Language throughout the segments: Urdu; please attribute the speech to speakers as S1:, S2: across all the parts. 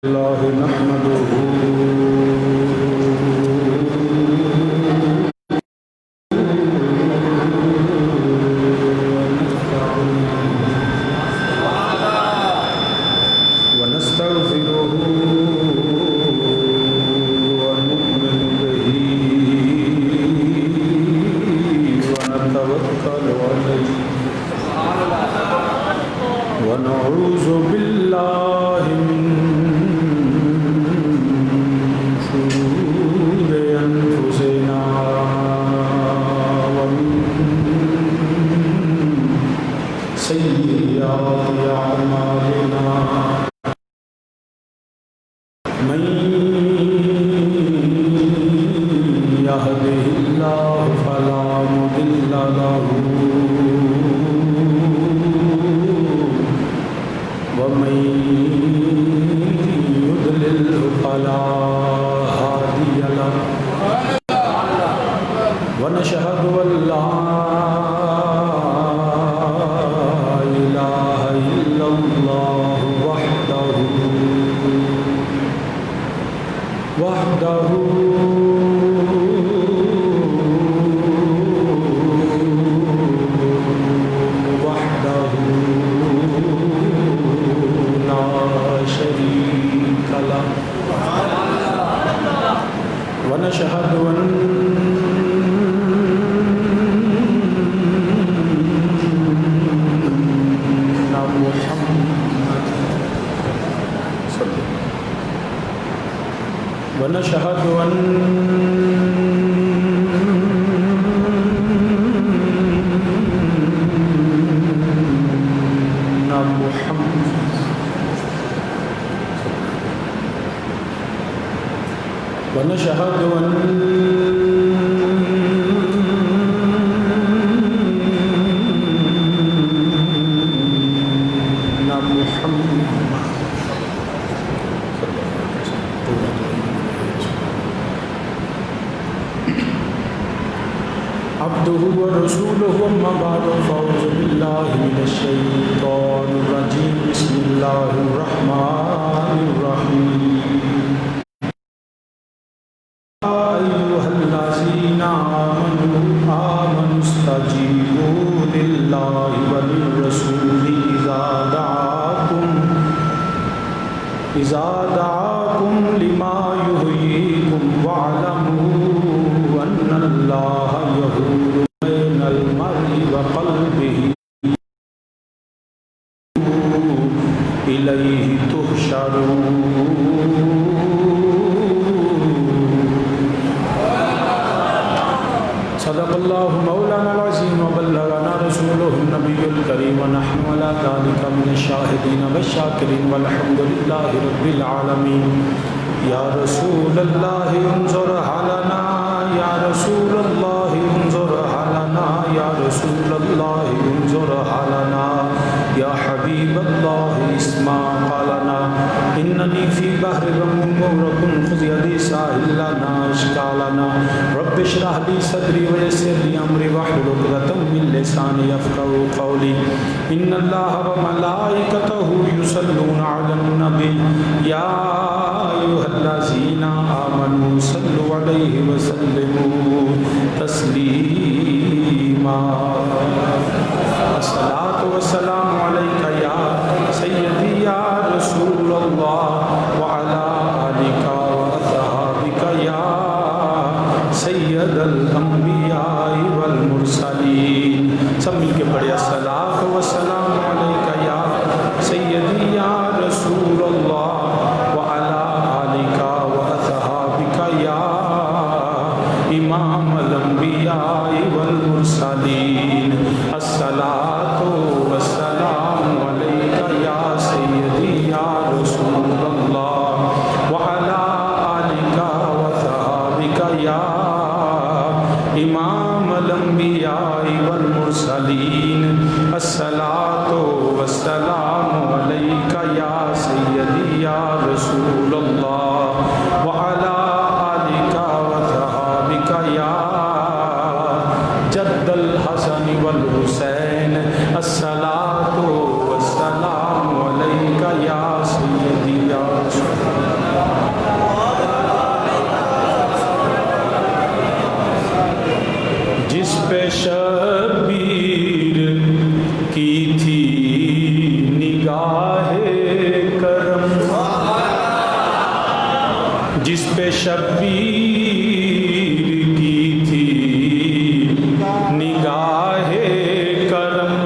S1: الله نحمده ونستغفره ونؤمن به ونتوكل عليه ونعوذ بالله من شرور أنفسنا ومن سيئات أعمالنا من يهده الله فلا مضل له ومن يضلل فلا هادي له ونشهد أن لا إله إلا الله وحده لا شريك له ونشهد أن ونشهد أن ونشهد أن عبده ورسوله أما بعد فأعوذ بالله من الشيطان الرجيم بسم الله الرحمن الرحيم يا أيها الذين آمنوا استجيبوا لله وللرسول إذا دعاكم لما يحييكم واعلموا أن الله يحول بين المرء وقلبه إليه تحشرون صدق الله مولانا العظيم وبلغنا رسوله النبي الكريم ونحن على ذلك من الشاهدين والشاكرين والحمد لله رب العالمين يا رسول الله انظر حالنا يا رسول الله انظر حالنا يا رسول الله انظر حالنا يا حبيب الله اسمع قالنا إنني في بحر مغرق خذ يدي ساحل لنا اشكالنا رب اشرح لي صدري ويسر لي أمري واحلل عقدة من لساني يفقهوا قولي إن الله وملائكته يصلون على النبي يا أيها الذين آمنوا صلوا عليه وسلموا تسليما الصلاة والسلام عليك يا سيدي يا رسول الله وعلى آلك وأصحابك يا سید الانبیاء والمرسلین سب مل کے پڑھے الصلاۃ والسلام علیک یا سیدی یا رسول اللہ وعلی آلک واصحابک یا امام الانبیاء والمرسلین الصلاۃ والسلام علیک یا سیدی یا رسول اللہ وعلی آلک واصحابک یا امام الانبیاء والمرسلین الصلاۃ والسلام علیک یا سیدی یا رسول اللہ وعلی آلک واصحابک یا جد الحسن والحسین الصلاۃ والسلام علیک یا سیدی یا رسول اللہ جس پہ شبیر کی تھی نگاہ کرم،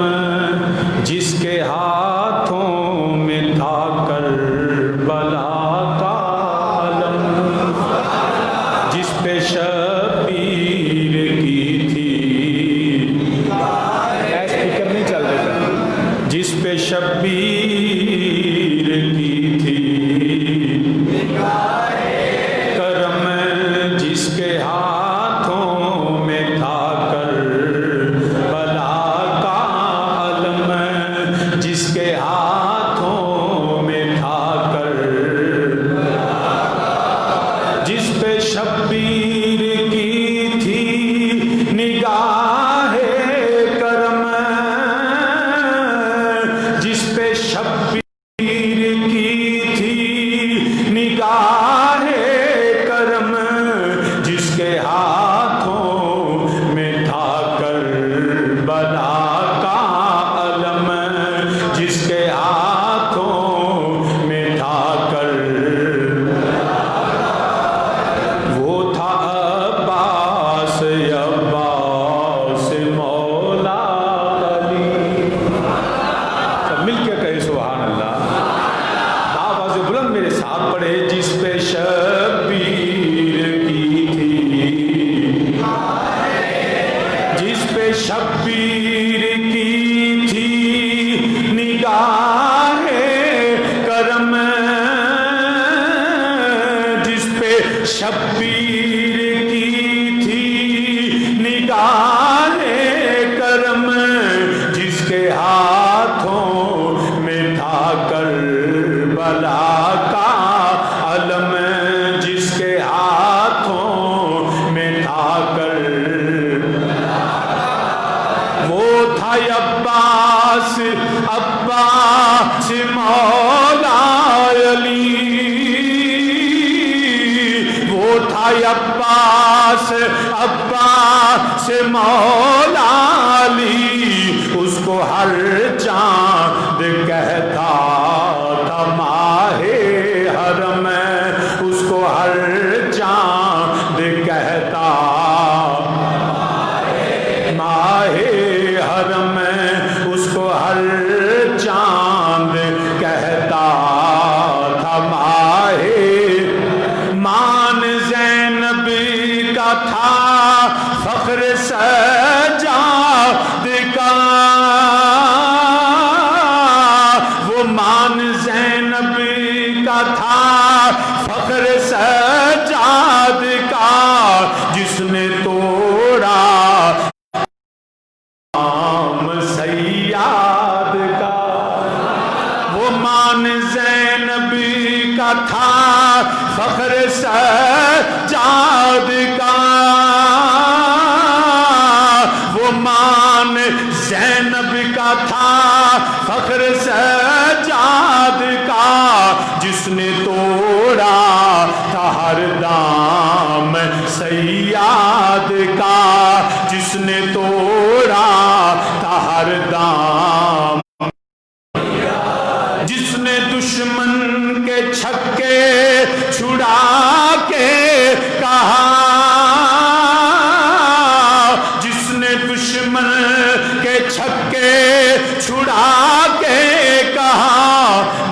S1: جس کے ہاتھوں میں تھا کربلا کا علم، جس پہ شبیر کی تھی، اسپیکر نہیں چل رہا، جس پہ شبیر کی تھی کرم، جس کے ہاتھوں میں تھا کربلا کا علم، جس کے ہاتھوں میں تھا جس پہ شبیر کی تھی نگاہ کرم، جس پہ شبیر کی تھی نگاہ کرم، جس کے ہاتھوں میں تھا کربلا کا علم، جس کے ہاتھوں میں تھا وہ تھا عباس مولا علی۔ سب مل کے کہے سبحان اللہ، آواز بلند میرے ساتھ پڑھے، جس پہ شبیر کی تھی، جس پہ شبیر کی تھی نگاہ کرم، جس پہ شبیر کی تھی نگاہ کرم، جس کے ہاتھوں میں تھا کربلا کا علم، جس کے ہاتھوں میں تھا وہ تھا عباس مولا علی، وہ تھا عباس مولا علی، اس کو ہر چاند کہتا تھا ماہ حرم، اس کو ہر چاند کہتا ماہ حرم، اس کو ہر چاند کہتا تھا ماہ، مان زینب کا تھا فخر سجاد کا، وہ مان زینب کا تھا فخر سجاد کا، جس نے توڑا سیاد کا، وہ مان زینب کا تھا فخر سجاد کا، وہ مان زینب کا تھا فخر سجاد کا، جس نے توڑا تھا ہر دام سیاد کا، جس نے توڑا تھا ہر دام، جس نے دشمن کے چھکے چھڑا کے کہا، جس نے دشمن کے چھکے چھڑا کے کہا،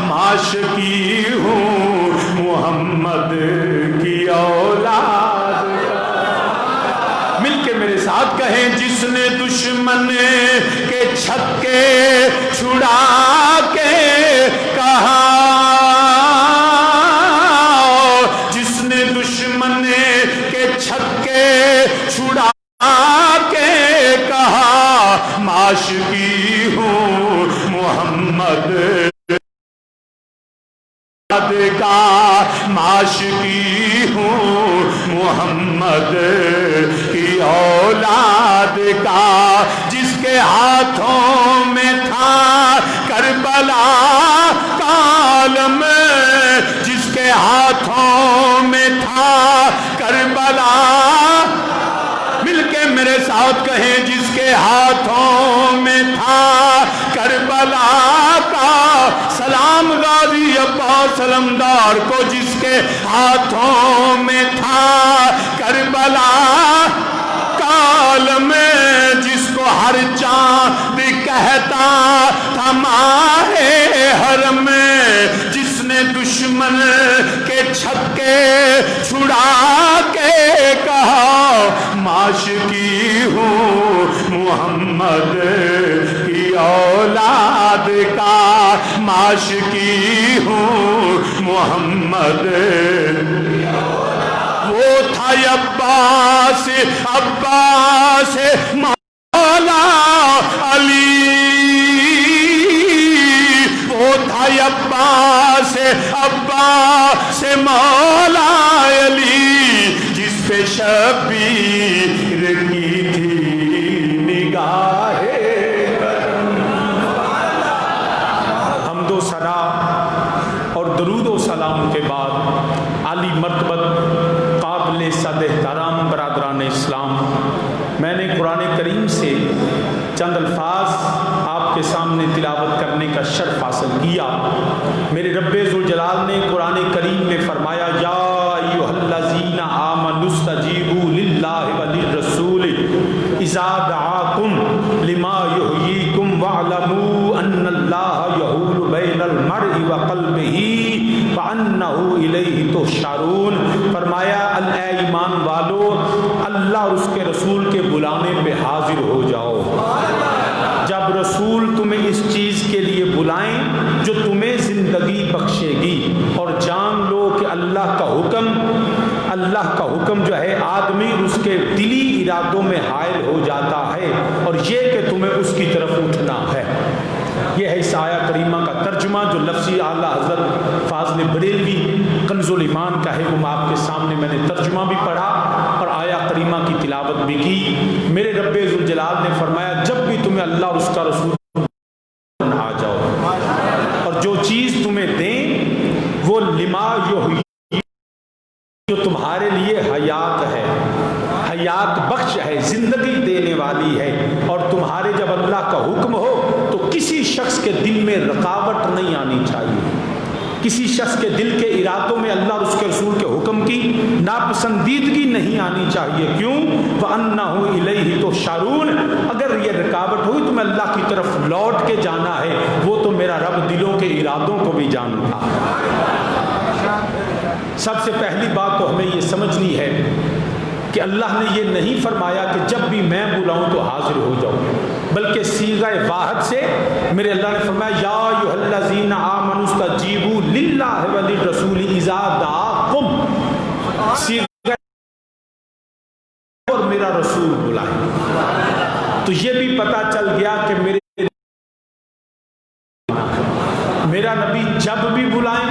S1: معاشقی ہوں محمد کی اولاد کا۔ مل کے میرے ساتھ کہیں، جس نے دشمن کے چھکے چھڑا کے کہا، جس نے دشمن کے چھکے چھڑا کے کہا، معاشقی ہوں محمد کا، معاشقی ہوں محمد کی اولاد کا، جس کے ہاتھوں میں تھا کربلا کا علم، جس کے ہاتھوں میں تھا کربلا، مل کے میرے ساتھ کہیں جس کے ہاتھوں میں تھا کربلا کا سلام، غازی عباس علمدار کو جس کے ہاتھوں میں تھا کربلا کا عالم، جس کو ہر چاند کہتا تھا ماہ حرم، جس نے دشمن کے چھکے چھڑا کے کہا معاشقی ہوں محمد کی اولاد کا، معاشقی ہوں محمد، وہ تھا عباس مولا علی، وہ تھا عباس مولا علی، جس پہ شبیر کی تھی نگاہ کرم۔ حمد و ثنا اور درود و سلام کے بعد عالی مرتبت قابل صد احترام برادران اسلام، میں نے قرآن کریم سے چند الفاظ آپ کے سامنے تلاوت کرنے کا شرف حاصل کیا۔ میرے رب ذوالجلال نے قرآن کریم میں فرمایا یا ایھا الذین آمنوا استجیبوا للہ وللرسول اذا دعاکم لما یحییکم واعلموا ان اللہ یحول بین المرء وقلبہ وانہ الیہ تحشرون۔ فرمایا اے ایمان والو، اللہ اور اس کے رسول کے بلانے پہ حاضر ہو جاؤ۔ جب رسول تمہیں اس چیز کے لیے بلائیں جو تمہیں زندگی بخشے گی، اور جان لو کہ اللہ کا حکم جو ہے آدمی اس کے دلی ارادوں میں حائل ہو جاتا ہے، اور یہ کہ تمہیں اس کی طرف اٹھنا ہے۔ یہ ہے اس آیہ کریمہ کا ترجمہ جو لفظی اعلیٰ حضرت فاضل بریلوی کنز الایمان کا ہے، وہ آپ کے سامنے میں نے ترجمہ بھی پڑھا اور آیہ کریمہ کی تلاوت بھی کی۔ میرے رب ذوالجلال نے فرمایا جب بھی تمہیں اللہ اور اس کا رسول آ جاؤ، اور جو چیز تمہیں دیں وہ لما جو تمہارے لیے حیات ہے، حیات بخش ہے، زندگی دینے والی ہے، اور تمہارے جب اللہ کا حکم ہو تو کسی شخص کے دل میں رکاوٹ نہیں آنی چاہیے، کسی شخص کے دل کے ارادوں میں اللہ اور اس کے رسول کے حکم کی ناپسندیدگی نہیں آنی چاہیے۔ کیوں؟ وَأَنَّهُ إِلَيْهِ تُحْشَرُونَ، اگر یہ رکاوٹ ہوئی تو میں اللہ کی طرف لوٹ کے جانا ہے، وہ تو میرا رب دلوں کے ارادوں کو بھی جانتا۔ سب سے پہلی بات تو ہمیں یہ سمجھنی ہے کہ اللہ نے یہ نہیں فرمایا کہ جب بھی میں بلاؤں تو حاضر ہو جاؤ، بلکہ صیغہ واحد سے میرے اللہ نے فرمایا یا ایھا الذین آمنوا استجیبوا للہ وللرسول اذا دعاکم، صیغہ اور میرا رسول بلائے، تو یہ بھی پتہ چل گیا کہ میرا نبی جب بھی بلائیں،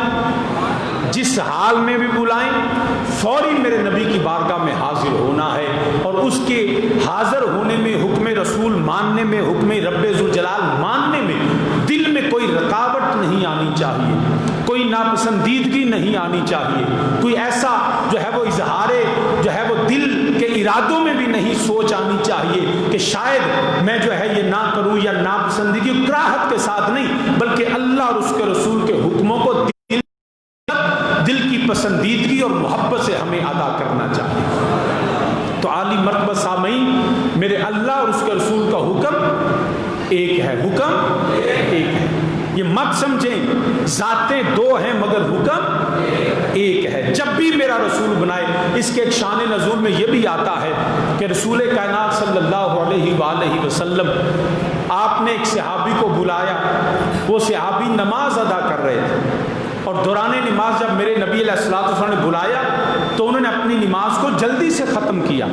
S1: جس حال میں بھی بلائیں، فوری میرے نبی کی بارگاہ میں حاضر ہونا ہے، اور اس کے حاضر ہونے میں، حکم رسول ماننے میں، حکم رب ذوالجلال ماننے میں دل میں کوئی رکاوٹ نہیں آنی چاہیے، کوئی ناپسندیدگی نہیں آنی چاہیے، کوئی ایسا جو ہے وہ اظہار جو ہے وہ دل کے ارادوں میں بھی نہیں سوچ آنی چاہیے کہ شاید میں جو ہے یہ نہ کروں، یا ناپسندیدگی کراہت کے ساتھ نہیں، بلکہ اللہ اور اس کے رسول کے حکموں کو دل کی پسندیدگی اور محبت سے ہمیں ادا کرنا چاہیے۔ تو عالی مرتبہ سامعین، میرے اللہ اور اس کے رسول کا حکم ایک ہے، حکم ایک ہے، یہ مت سمجھیں ذاتیں دو ہیں مگر حکم ایک ہے۔ جب بھی میرا رسول بنائے، اس کے ایک شان نزول میں یہ بھی آتا ہے کہ رسول کائنات صلی اللہ علیہ وآلہ وسلم آپ نے ایک صحابی کو بلایا، وہ صحابی نماز ادا کر رہے تھے، اور دوران نماز جب میرے نبی علیہ السلام نے بلایا تو انہوں نے اپنی نماز کو جلدی سے ختم کیا،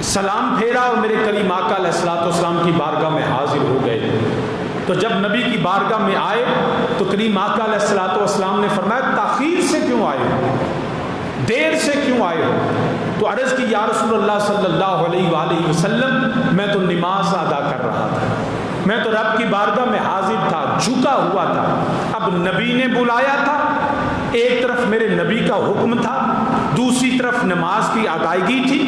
S1: سلام پھیرا اور میرے کریم آقا علیہ السلام کی بارگاہ میں حاضر ہو گئے۔ تو جب نبی کی بارگاہ میں آئے تو کریم آقا علیہ السلام نے فرمایا تاخیر سے کیوں آئے ہو، دیر سے کیوں آئے ہو؟ تو عرض کی یا رسول اللہ صلی اللہ علیہ وآلہ وسلم میں تو نماز ادا کر رہا تھا، میں تو رب کی بارگاہ میں حاضر تھا، جھکا ہوا تھا، اب نبی نے بلایا تھا، ایک طرف میرے نبی کا حکم تھا دوسری طرف نماز کی ادائیگی تھی،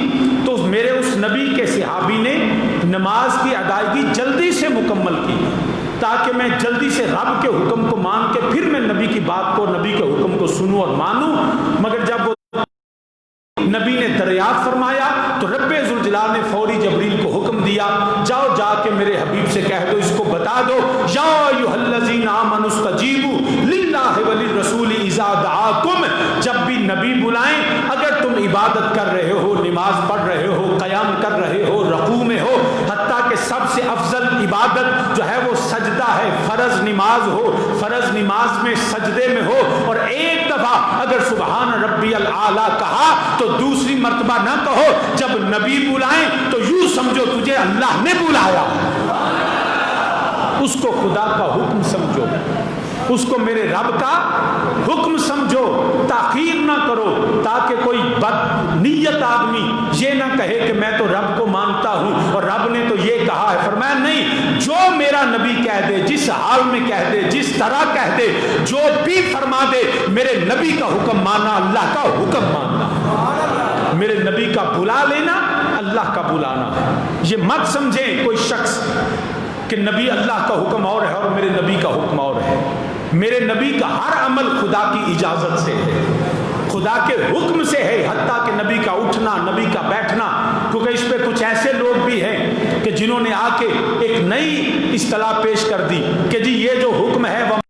S1: تو میرے اس نبی کے صحابی نے نماز کی ادائیگی جلدی سے مکمل کی تاکہ میں جلدی سے رب کے حکم کو مان کے پھر میں نبی کی بات کو، نبی کے حکم کو سنوں اور مانوں۔ مگر جب وہ نبی نے دریافت فرمایا تو رب ذوالجلال نے فوری جبریل کو حکم دیا، جاؤ جا کے میرے حبیب سے کہہ دو، اس کو بتا دو، یا ایھا الذین آمنوا استجیبوا للہ وللرسول اذا دعاکم، جب بھی نبی بلائیں، اگر تم عبادت کر رہے ہو، نماز پڑھ رہے ہو، قیام کر رہے ہو، رکوع میں ہو، حتیٰ کہ سب سے افضل عبادت جو ہے وہ سجدہ ہے، فرض نماز ہو، فرض نماز میں سجدے میں ہو، اور ایک دفعہ اگر سبحان ربی الاعلیٰ کہا تو دوسری مرتبہ نہ کہو، جب نبی بلائیں تو یوں سمجھو تجھے اللہ نے بلایا، اس کو خدا کا حکم سمجھو، اس کو میرے رب کا حکم سمجھو، تاخیر نہ کرو تاکہ کوئی بد نیت آدمی یہ نہ کہے کہ میں تو رب کو مانتا ہوں اور رب نے تو یہ کہا ہے۔ فرمایا نہیں، جو میرا نبی کہہ دے، جس حال میں کہہ دے، جس طرح کہہ دے، جو بھی فرما دے، میرے نبی کا حکم ماننا، اللہ کا حکم ماننا، میرے نبی کا بلا لینا اللہ کا بلانا ہے۔ یہ مت سمجھیں کوئی شخص کہ نبی اللہ کا حکم اور ہے اور میرے نبی کا حکم اور ہے۔ میرے نبی کا ہر عمل خدا کی اجازت سے ہے، خدا کے حکم سے ہے، حتیٰ کہ نبی کا اٹھنا، نبی کا بیٹھنا، کیونکہ اس پہ کچھ ایسے لوگ بھی ہیں کہ جنہوں نے آ کے ایک نئی اصطلاح پیش کر دی کہ جی یہ جو حکم ہے وہ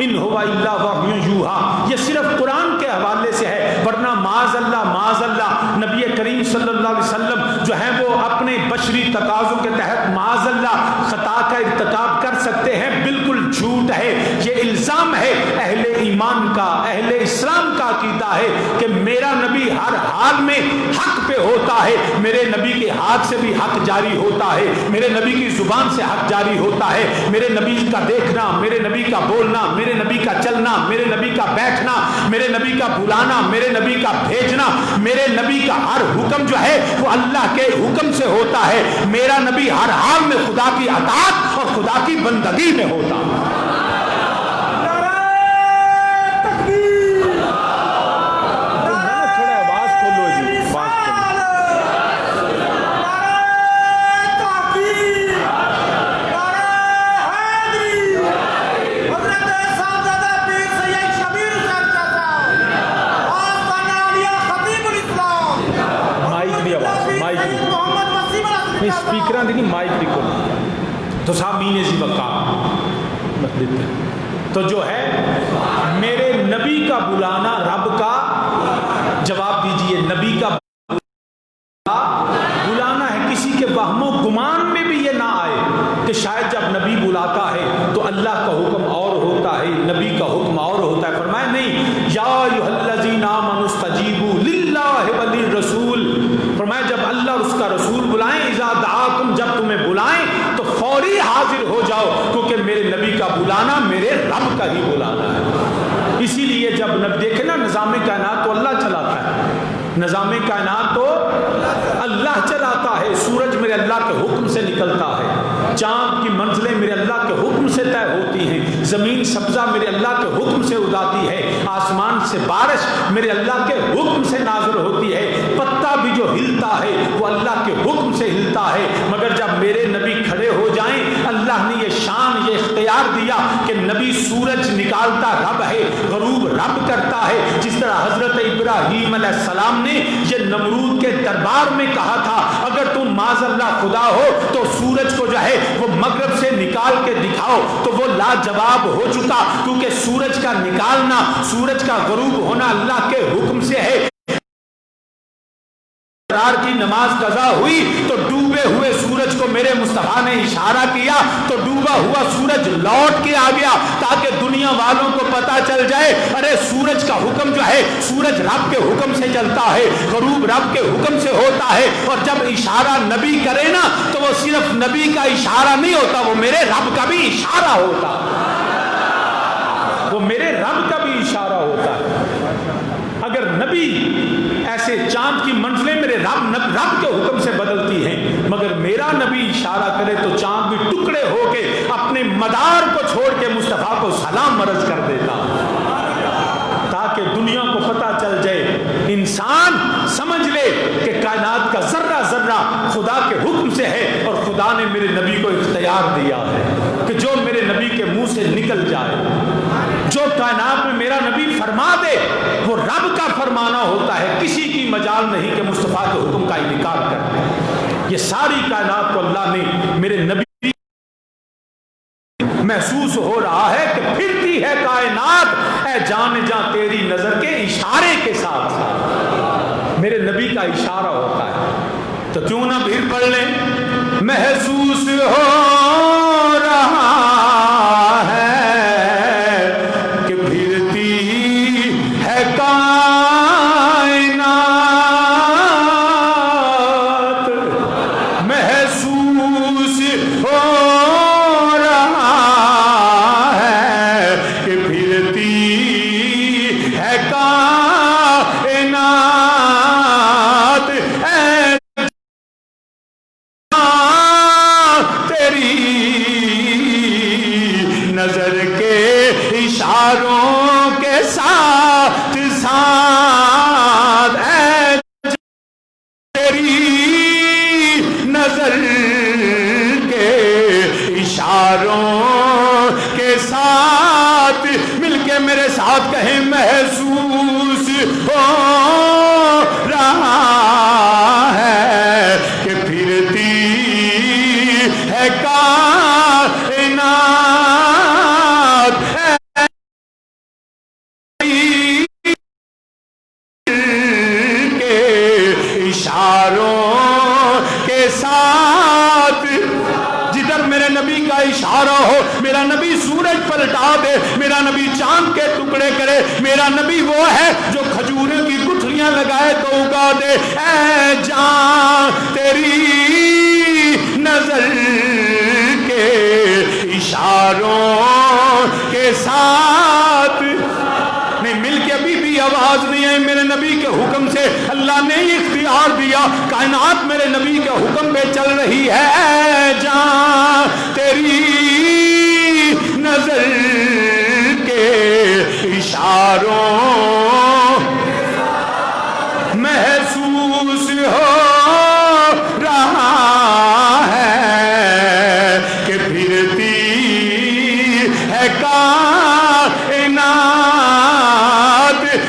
S1: ان هو الا وحی یوحی، یہ صرف قرآن کے حوالے سے ہے، ورنہ معاذ اللہ نبی کریم صلی اللہ علیہ وسلم جو ہے وہ اپنے بشری تقاضوں کے تحت معاذ اللہ خطا کا ارتکاب کر سکتے ہیں، بالکل جھوٹ ہے۔ یہ الزام ہے اہل ایمان کا، اہل اسلام کا عقیدہ ہے کہ میرا نبی ہر حال میں حق پہ ہوتا ہے، میرے نبی کے ہاتھ سے بھی حق جاری ہوتا ہے، میرے نبی کی زبان سے حق جاری ہوتا ہے، میرے نبی کا دیکھنا، میرے نبی کا بولنا، میرے نبی کا چلنا، میرے نبی کا بیٹھنا، میرے نبی کا بلانا، میرے نبی کا بھیجنا، میرے نبی کا ہر حکم جو ہے وہ اللہ کے حکم سے ہوتا ہے۔ میرا نبی ہر حال میں خدا کی اطاعت اور خدا کی بندگی میں ہوتا ہے۔ اسپیکران دیکھیں مائک دیکھو تو سامعین اسی وقت دیتے تو جو ہے میرے نبی کا بلانا رب کا، جواب دیجئے، نبی کا بلانا ہے، کسی کے وہم و گمان میں بھی یہ نہ آئے کہ شاید جب نبی بلاتا ہے تو اللہ کا حکم اور ہوتا ہے، نبی کا حکم اور ہوتا ہے۔ فرمایا نہیں، یا ایھا الذین آمنوا استجیبوا للہ وللرسول، فرمایا جب اللہ اور اس کا رسول بلائیں، اذا دعاکم، جب تمہیں بلائیں تو فوری حاضر ہو جاؤ، کیونکہ میرے نبی کا بلانا میرے رب کا ہی بلانا ہے۔ اسی لیے جب نبی دیکھے نا، نظام کائنات تو اللہ چلاتا ہے، نظام کائنات تو اللہ چلاتا ہے، سورج میرے اللہ کے حکم سے نکلتا ہے، چاند کی منزلیں میرے اللہ کے حکم سے طے ہوتی ہیں، زمین سبزہ میرے اللہ کے حکم سے اگاتی ہے، آسمان سے بارش میرے اللہ کے حکم سے نازل ہوتی ہے، پتا بھی جو ہلتا ہے وہ اللہ کے حکم سے ہلتا ہے۔ مگر جب میرے نبی کھڑے ہو جائیں، اللہ نے یہ شان، یہ اختیار دیا کہ نبی سورج نکالتا رب ہے، غروب رب کرتا ہے، جس طرح حضرت ابراہیم علیہ السلام نے یہ نمرود کے دربار میں کہا تھا اگر تم معاذ اللہ خدا ہو تو سورج کو جو ہے وہ مغرب سے نکال کے دکھاؤ، تو وہ لاجواب ہو چکا، کیونکہ سورج کا نکالنا، سورج کا غروب ہونا اللہ کے حکم سے ہے۔ کی نماز قضا ہوئی تو ڈوبے ہوئے سورج کو میرے مصطفیٰ نے اشارہ کیا تو ڈوبا ہوا سورج لوٹ کے آ گیا، تاکہ دنیا والوں کو پتا چل جائے ارے سورج کا حکم جو ہے سورج رب کے حکم سے چلتا ہے، غروب رب کے حکم سے ہوتا ہے، اور جب اشارہ نبی کرے نا تو وہ صرف نبی کا اشارہ نہیں ہوتا، وہ میرے رب کا بھی اشارہ ہوتا، وہ میرے رب کا بھی اشارہ ہوتا ہے۔ اگر نبی ایسے چاند کی منزلیں میرے رب کے حکم سے بدلتی ہیں، مگر میرا نبی اشارہ کرے تو چاند بھی ٹکڑے ہو کے اپنے مدار کو چھوڑ کے مصطفیٰ کو سلام عرض کر دیتا، تاکہ دنیا کو پتہ چل کہ کائنات کا ذرہ ذرہ خدا کے حکم سے ہے، اور خدا نے میرے نبی کو اختیار دیا ہے کہ جو میرے نبی کے منہ سے نکل جائے، جو کائنات میں میرا نبی فرما دے وہ رب کا فرمانا ہوتا ہے، کسی کی مجال نہیں کہ مصطفیٰ کے حکم کا انکار کرے۔ یہ ساری کائنات کو اللہ نے میرے نبی محسوس ہو رہا ہے کہ پھرتی ہے کائنات اے جان جان تیری نظر کے اشارے کے ساتھ، میرے نبی کا اشارہ ہوتا ہے۔ تو کیوں نہ بھیڑ پڑھ لیں، محسوس ہو رہا ہے کہ پھرتی ہے کائنات، محسوس ہو کہیں محسوس ہو رہا ہے کہ پھرتی ہے کائنات، کے اشاروں کے ساتھ، جدھر میرے نبی کا اشارہ ہو، میرا نبی سورج پلٹا دے، میرا نبی چاند کے ٹکڑے کرے، میرا نبی وہ ہے جو کھجوروں کی گٹھلیاں لگائے تو اگا دے، اے جان تیری نظر کے اشاروں کے ساتھ نہیں مل کے ابھی بھی آواز نہیں آئی، میرے نبی کے حکم سے اللہ نے اختیار دیا، کائنات میرے نبی کے حکم پہ چل رہی ہے، اے جان تیری نظر کے اشاروں محسوس ہو رہا ہے کہ پھرتی ہے کائنات،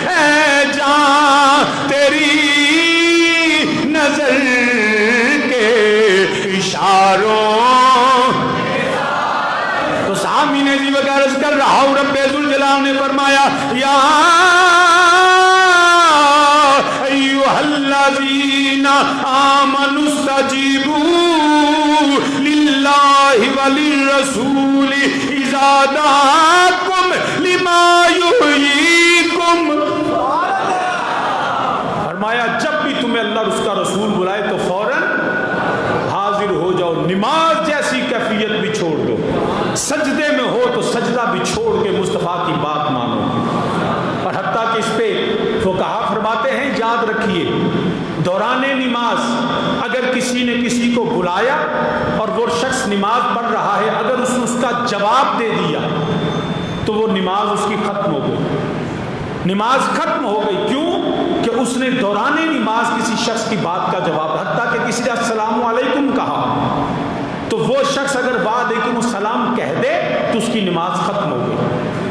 S1: اے جان تیری نظر کے اشاروں۔ تو سامعین عزیز وغیرہ کر رہا ہوں، رب ذوالجلال نے فرمایا یا ایھا الذین آمنوا استجیبوا للہ وللرسول اذا دعاکم لما یحییکم۔ فرمایا جب بھی تمہیں اللہ اور اس کا رسول بلائے تو فوراً حاضر ہو جاؤ، نماز جیسی کیفیت بھی چھوڑ دو، سجدے میں ہو تو سجدہ بھی چھوڑ کے مصطفیٰ کی بات مانو۔ اور حتیٰ کہ اس پہ فقہا فرماتے ہیں یاد رکھیے دوران نماز اگر کسی نے کسی کو بلایا اور وہ شخص نماز پڑھ رہا ہے، اگر اس نے اس کا جواب دے دیا تو وہ نماز اس کی ختم ہو گئی، نماز ختم ہو گئی۔ کیوں کہ اس نے دوران نماز کسی شخص کی بات کا جواب، حتیٰ کہ کسی نے السلام علیکم کہا تو وہ شخص اگر وعلیکم السلام کہہ دے تو اس کی نماز ختم ہو گئی۔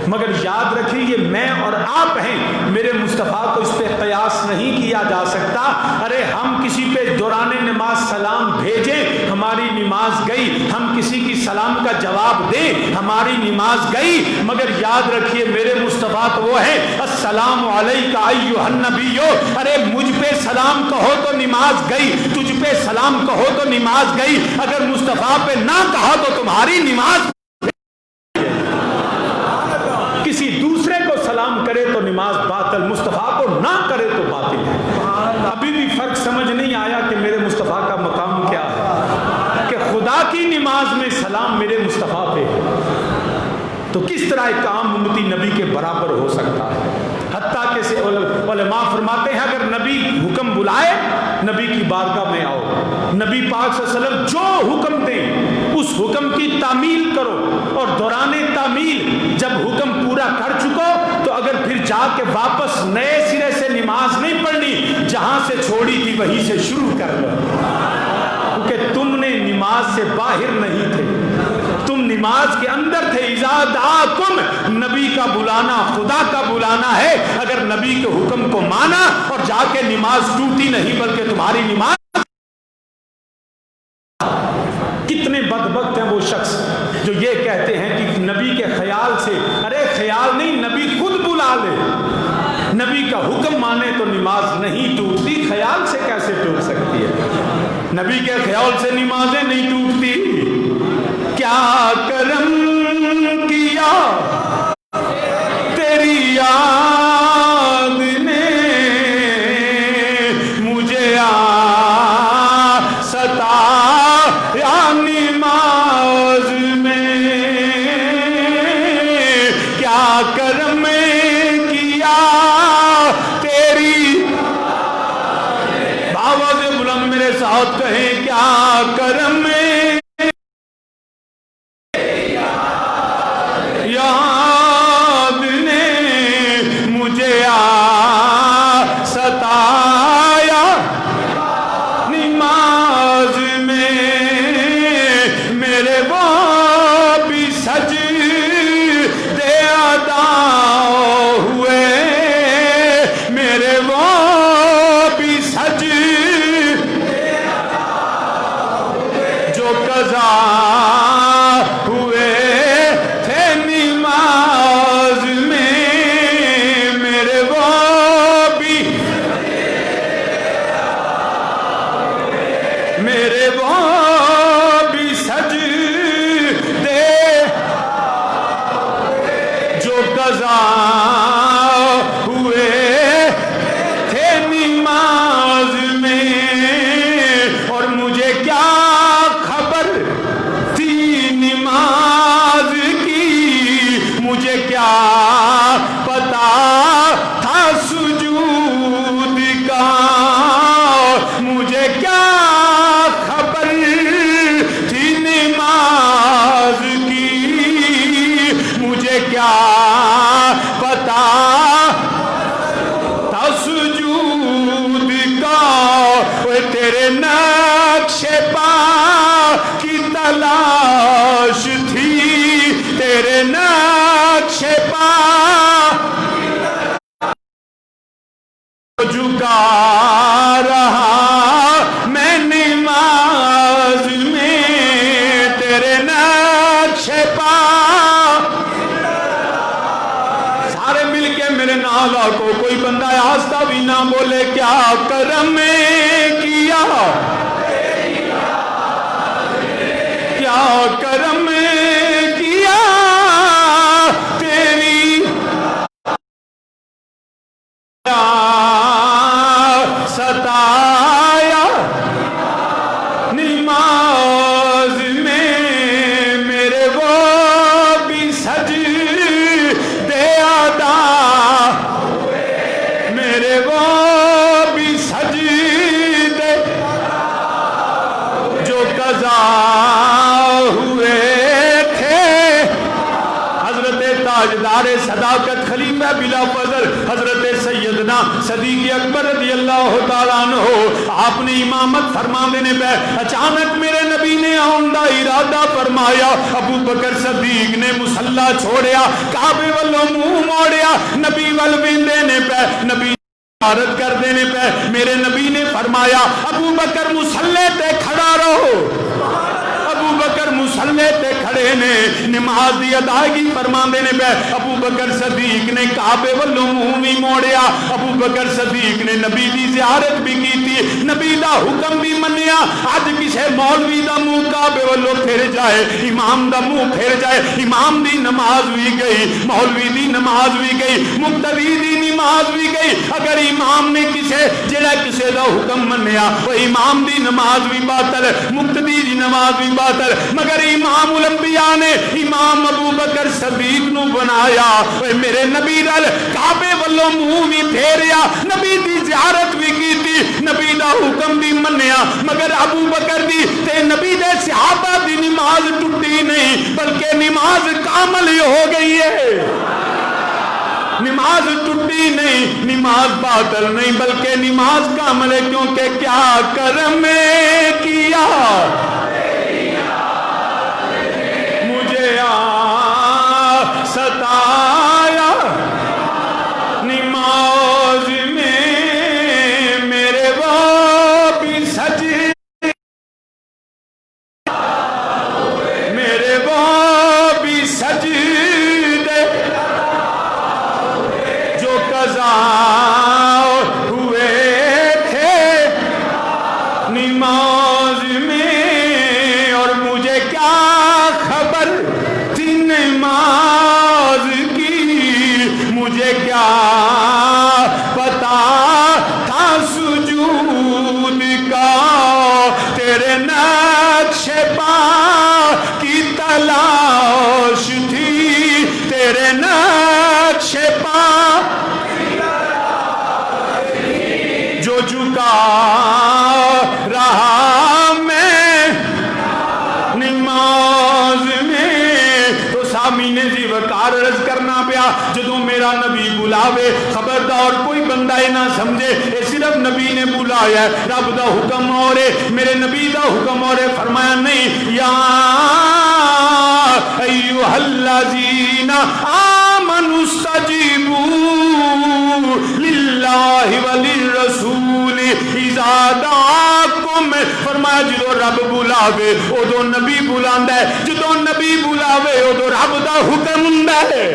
S1: مگر یاد رکھیے یہ میں اور آپ ہیں، میرے مصطفیٰ کو اس پہ قیاس نہیں کیا جا سکتا۔ ارے ہم کسی پہ دوران نماز سلام بھیجیں ہماری نماز گئی، ہم کسی کی سلام کا جواب دیں ہماری نماز گئی، مگر یاد رکھیے میرے مصطفیٰ تو وہ ہے السلام علیکہ ایھا النبی، ارے مجھ پہ سلام کہو تو نماز گئی، تجھ پہ سلام کہو تو نماز گئی، اگر مصطفیٰ پہ نہ کہا تو تمہاری نماز، کسی دوسرے کو سلام کرے تو نماز باطل، مصطفیٰ کو نہ کرے تو باطل ہے۔ ابھی بھی فرق سمجھ نہیں آیا کہ میرے مصطفیٰ کا مقام کیا ہے، کہ خدا کی نماز میں سلام میرے مصطفیٰ پہ ہے تو کس طرح ایک عام امتی نبی کے برابر ہو سکتا ہے۔ حتیٰ کہ علماء فرماتے ہیں اگر نبی حکم بلائے نبی کی بارگاہ میں آؤ، نبی پاک صلی اللہ علیہ وسلم جو حکم دیں اس حکم کی تعمیل کرو، اور دوران تعمیل جب حکم پورا کر چکو تو اگر پھر جا کے واپس نئے سرے سے نماز نماز نہیں پڑھنی، جہاں سے چھوڑی تھی وہیں سے شروع کر لو، کیونکہ تم نے نماز سے باہر نہیں تھے، تم نماز کے اندر تھے۔ اذا دعاکم، نبی کا بلانا خدا کا بلانا ہے۔ اگر نبی کے حکم کو مانا اور جا کے نماز ٹوٹی نہیں بلکہ تمہاری نماز، کتنے بدبخت ہیں وہ شخص جو یہ کہتے ہیں کہ نبی کے خیال سے، ارے خیال نہیں، نبی خود بلا لے، نبی کا حکم مانے تو نماز نہیں ٹوٹتی، خیال سے کیسے ٹوٹ سکتی ہے؟ نبی کے خیال سے نمازیں نہیں ٹوٹتی۔ کیا کرم کیا تیری یاد نے مجھے ستایا نماز میں، کیا کرم کیا تیری، آواز بلند میرے ساتھ کہیں، کیا کرم یاد نے مجھے ستایا نماز میں، میرے وہ بھی سجدے ادا ہوئے، میرے وہ بھی سجدے جو قضا ہوئے تھے نماز میں، میرے وہ بھی، میرے وہ بھی سجدے جو قضا ہوئے تھے نماز میں، اور مجھے کیا خبر تھی نماز کی، مجھے کیا پتا تھا سجود کا، مجھے کیا خبر تھی نماز کی، مجھے کیا پتا تھا سجود کا، تیرے نقش پا کی تلاش تھی، تیرے نقش پا جھکا رہا میں نماز میں، تیرے نقش پا، سارے مل کے میرے نالا کو، کوئی بندہ آستہ بھی نہ بولے، کیا کرم کیا، کیا کرم کیا تیری ستایا نماز میں، میرے وہ بھی سجدے ادا، میرے وہ بھی سجدے جو قضا ہوئے تھے۔ حضرت تاجدار صداقت خلیفہ بلا فضل حضرت سیدنا صدیق اکبر رضی اللہ تعالیٰ عنہ، آپ نے امامت فرما دینے پہ اچانک میرے نبی نے آن دا ارادہ فرمایا، ابو بکر صدیق نے مصلی چھوڑیا، کعبے والوں منہ موڑیا، نبی والویندے نے پہ، نبی عارض کر دینے پہ میرے نبی نے فرمایا ابو بکر مصلی تے کھڑا رہو، ابو بکر مصلی تے کھڑے نے نماز دی ادائیگی فرما دینے پہ ابو بکر صدیق نے کعبے والوں منہ بھی موڑیا، ابو بکر صدیق نے نبی دی زیارت بھی کی تھی، نبی دا حکم بھی منیا۔ آج کسے مولوی دا منہ کعبے والوں پھر جائے، امام دا منہ پھر جائے، امام دی نماز بھی گئی، مولوی دی نماز بھی گئی، مقتدی دی نماز بھی گئی۔ اگر امام نے جڑا کسے دا حکم منیا، وہ امام دی نماز بھی باطل، مقتدی دی نماز بھی باطل، مگر امام الانبیاء نے امام ابو بکر صدیق نو بنایا، میرے نبی نال کعبے والوں منہ بھی پھیریا، نبی دی زیارت بھی کی تھی، نبی دا حکم بھی منیا، مگر ابو بکر دی تے نبی دے صحابہ دی نماز ٹوٹی نہیں بلکہ نماز کامل ہی ہو گئی ہے، نماز ٹوٹی نہیں، نماز نماز باطل نہیں بلکہ نماز کامل ہے، کیونکہ کیا کرم کیا مجھے ستایا نماز میں میرے وہ بھی سجدے جو قضا ہوئے تھے نماز میں، اور مجھے کیا خبر تھی نماز کی، مجھے کیا پتا تھا سجود کا، تیرے نقش پا کی تلاش تھی، تیرے نقش پا جو جھکا رہا میں نماز میں۔ تو سامعین جی وقار عرض کرنا پیا، جدوں میرا نبی بلاوے خبردار کوئی بندہ ہی نہ سمجھے اے صرف نبی نے بلایا ہے، رب دا حکم اور ہے، میرے نبی دا حکم اور ہے۔ فرمایا نہیں، یا ایھا الذین آمنوا استجیبوا للہ وللرسول اذا دعاکم، فرمایا جدو رب بلاوے ادو نبی بلاندا ہے، جدو نبی بلاوے ادو رب دا حکم ہوندا ہے۔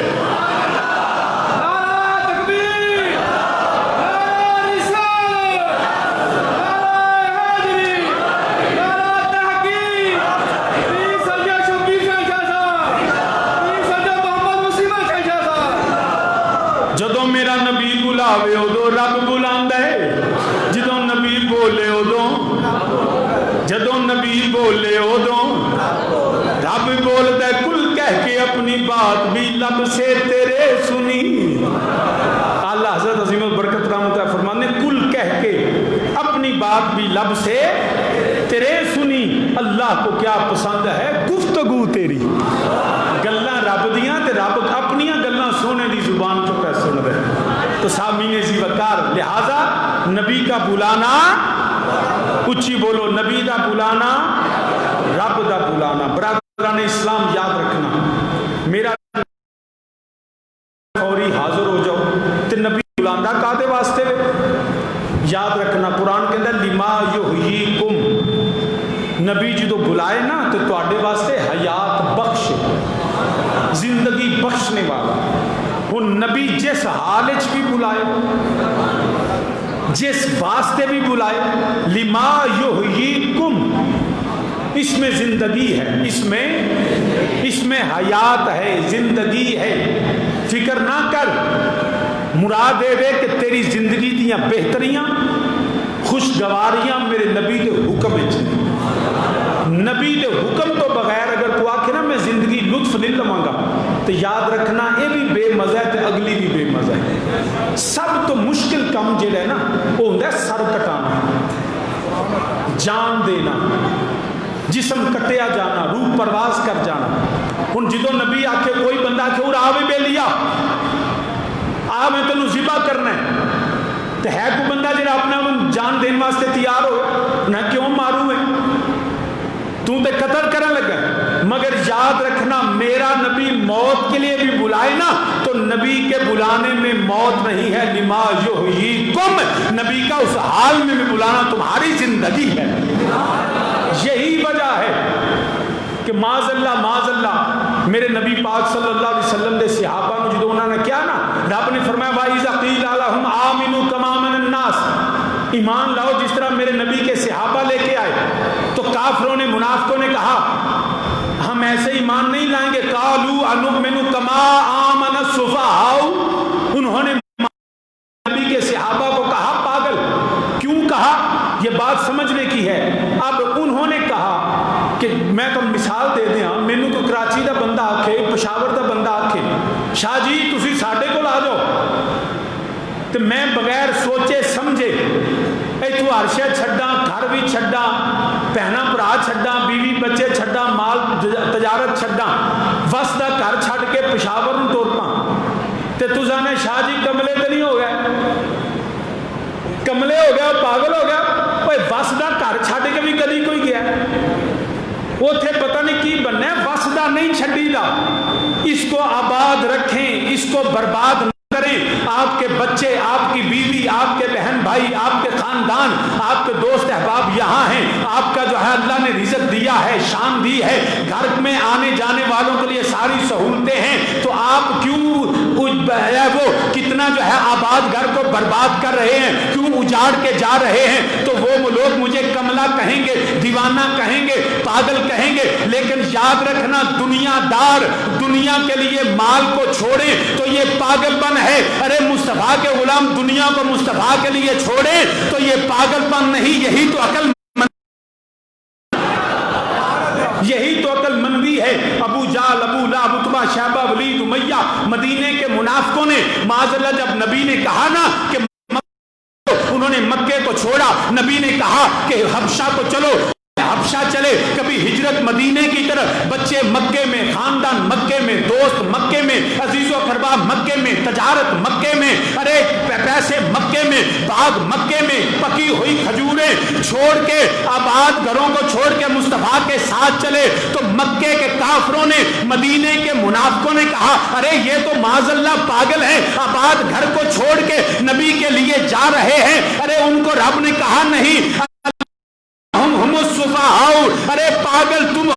S1: جدو میرا نبی بلاوے ادو رب بلاندا ہے، جدو نبی بولے ادو، جدو نبی بولے ادو رب بولدا ہے۔ کل کہہ کے اپنی بات بھی لب سے تیرے سنی، اعلیٰ حضرت عظیم البرکت رحمۃ اللہ فرمانے کل کہہ کے اپنی بات بھی لب سے تیرے سنی، اللہ کو کیا پسند ہے گفتگو تیری، گلاں رب دیاں تے رب اپنیاں گلاں سونے دی زبان تو پہ سن رہے۔ تو سامعین ذی وقار، لہذا نبی کا بلانا، اچھی بولو، نبی دا بلانا رب دا بلانا۔ برادران اسلام یاد رکھنا، میرا فوری حاضر ہو جاؤ تے نبی بلاندا کادے واسطے وے؟ یاد رکھنا قرآن کے اندر لما یحییکم، نبی جدو بلائے نا تو تواڈے واسطے حیات بخش، زندگی بخشنے والا۔ ہن نبی جس حال وچ بھی بلائے، جس واسطے بھی بلائے، لما یحییکم، اس میں زندگی ہے، اس میں حیات ہے، زندگی ہے۔ فکر نہ کر، مراد اے کہ تیری زندگی دیاں بہتریاں خوشگواریاں میرے نبی دے حکم وچ، نبی دے حکم تو بغیر اگر کوئی آکھے نا میں زندگی لطف نہیں لواں گا تو یاد رکھنا یہ بھی بے مزہ ہے تے اگلی بھی بے مزہ ہے۔ سب تو مشکل کام جڑا ہے نا وہ ہوندا ہے سر کٹانا، جان دینا، جسم کٹیا جانا، روح پرواز کر جانا۔ ہن جدو نبی آکھے کوئی بندہ آکھے اور آوے بے لیا آ میں تینوں ذبح کرنا ہے، تو ہے کوئی بندہ جڑا اپنا جان دین واسطے تیار ہو نہ کیوں ماروں ہے، تو تے قتل کرن لگا۔ مگر یاد رکھنا میرا نبی موت کے لیے بھی بلائے نا تو نبی کے بلانے میں موت نہیں ہے، لما یحییکم، نبی کا اس حال میں بھی بلانا تمہاری زندگی ہے۔ یہی وجہ ہے کہ معاذ اللہ میرے نبی پاک صلی اللہ علیہ وسلم دے صحابہ نو جدو انہوں نے کیا نا، رب نے فرمایا وَإِذَا قِيلَ لَهُمْ آمِنُوا كَمَا آمَنَ النَّاسُ، ایمان لاؤ جس طرح میرے نبی کے صحابہ لے کے آئے۔ تو کافروں نے، منافقوں نے کہا ہم ایسے ایمان نہیں لائیں گے، قَالُوا أَنُؤْمِنُ كَمَا آمَنَ السُّفَهَاءُ، انہوں نے نبی کے صحابہ کو کہا پاگل، کیوں کہا؟ یہ بات سمجھنے کی ہے۔ اب انہوں نے کہا کہ میں تو مثال دے دیا، مینوں تو کراچی دا بندہ آکھے، پشاور دا بندہ آکھے شاہ جی تسی ساڈے کول آ جاؤ، تو میں بغیر سوچے سمجھے ایتھوں ہر شے چھڈاں، گھر بھی چھڈاں، بہنا بھرا چھڈاں، بیوی بچے چھڈاں، مال تجارت چھڈاں، وسدا گھر چھڈ کے پشاور نوں ٹر پاں، تے تساں نے شاہ جی کملے تے نہیں ہو گئے، ہو گیا پاگل ہو گیا اوے وس دا گھر چھڈ کے بھی کدی کوئی گیا اوتھے پتہ نہیں کی بننا ہے وس دا نہیں چھڈی دا اس کو آباد رکھیں اس کو برباد نہ کریں آپ کے بچے آپ کی بیوی آپ کے بہن بھائی آپ کے خاندان آپ کے دوست احباب یہاں ہیں آپ کا جو ہے اللہ نے رزق دیا ہے شان دی ہے گھر میں آنے جانے والوں کے لیے ساری سہولتیں ہیں تو آپ کیوں وہ کتنا جو ہے آباد گھر کو برباد کر رہے ہیں کیوں اجاڑ کے جا رہے ہیں تو وہ لوگ مجھے کملا کہیں گے دیوانہ کہیں گے پاگل کہیں گے لیکن یاد رکھنا دنیا دار دنیا کے لیے مال کو چھوڑیں تو یہ پاگل پن ہے ارے مصطفیٰ کے غلام دنیا کو مصطفیٰ کے لیے چھوڑیں تو یہ پاگل پن نہیں یہی تو عقل یہی تو عقل مندی ہے ابو جال ابو لہب عتبہ شیبہ ولید امیہ مدینے کے منافقوں نے معاذ اللہ جب نبی نے کہا نا کہ انہوں نے مکے کو چھوڑا نبی نے کہا کہ حبشہ کو چلو حبشہ چلے کبھی ہجرت مدینے کی طرف بچے مکے میں خاندان مکے میں دوست مکے میں عزیز و اقربا مکے میں تجارت مکے میں ارے پیسے مکے میں باغ مکے میں پکی ہوئی کھجوریں چھوڑ کے آباد گھروں کو چھوڑ کے مصطفیٰ کے ساتھ چلے تو مکے کے کافروں نے مدینے کے منافقوں نے کہا ارے یہ تو معاذ اللہ پاگل ہیں آباد گھر کو چھوڑ کے نبی کے لیے جا رہے ہیں ارے ان کو رب نے کہا نہیں ارے پاگل تم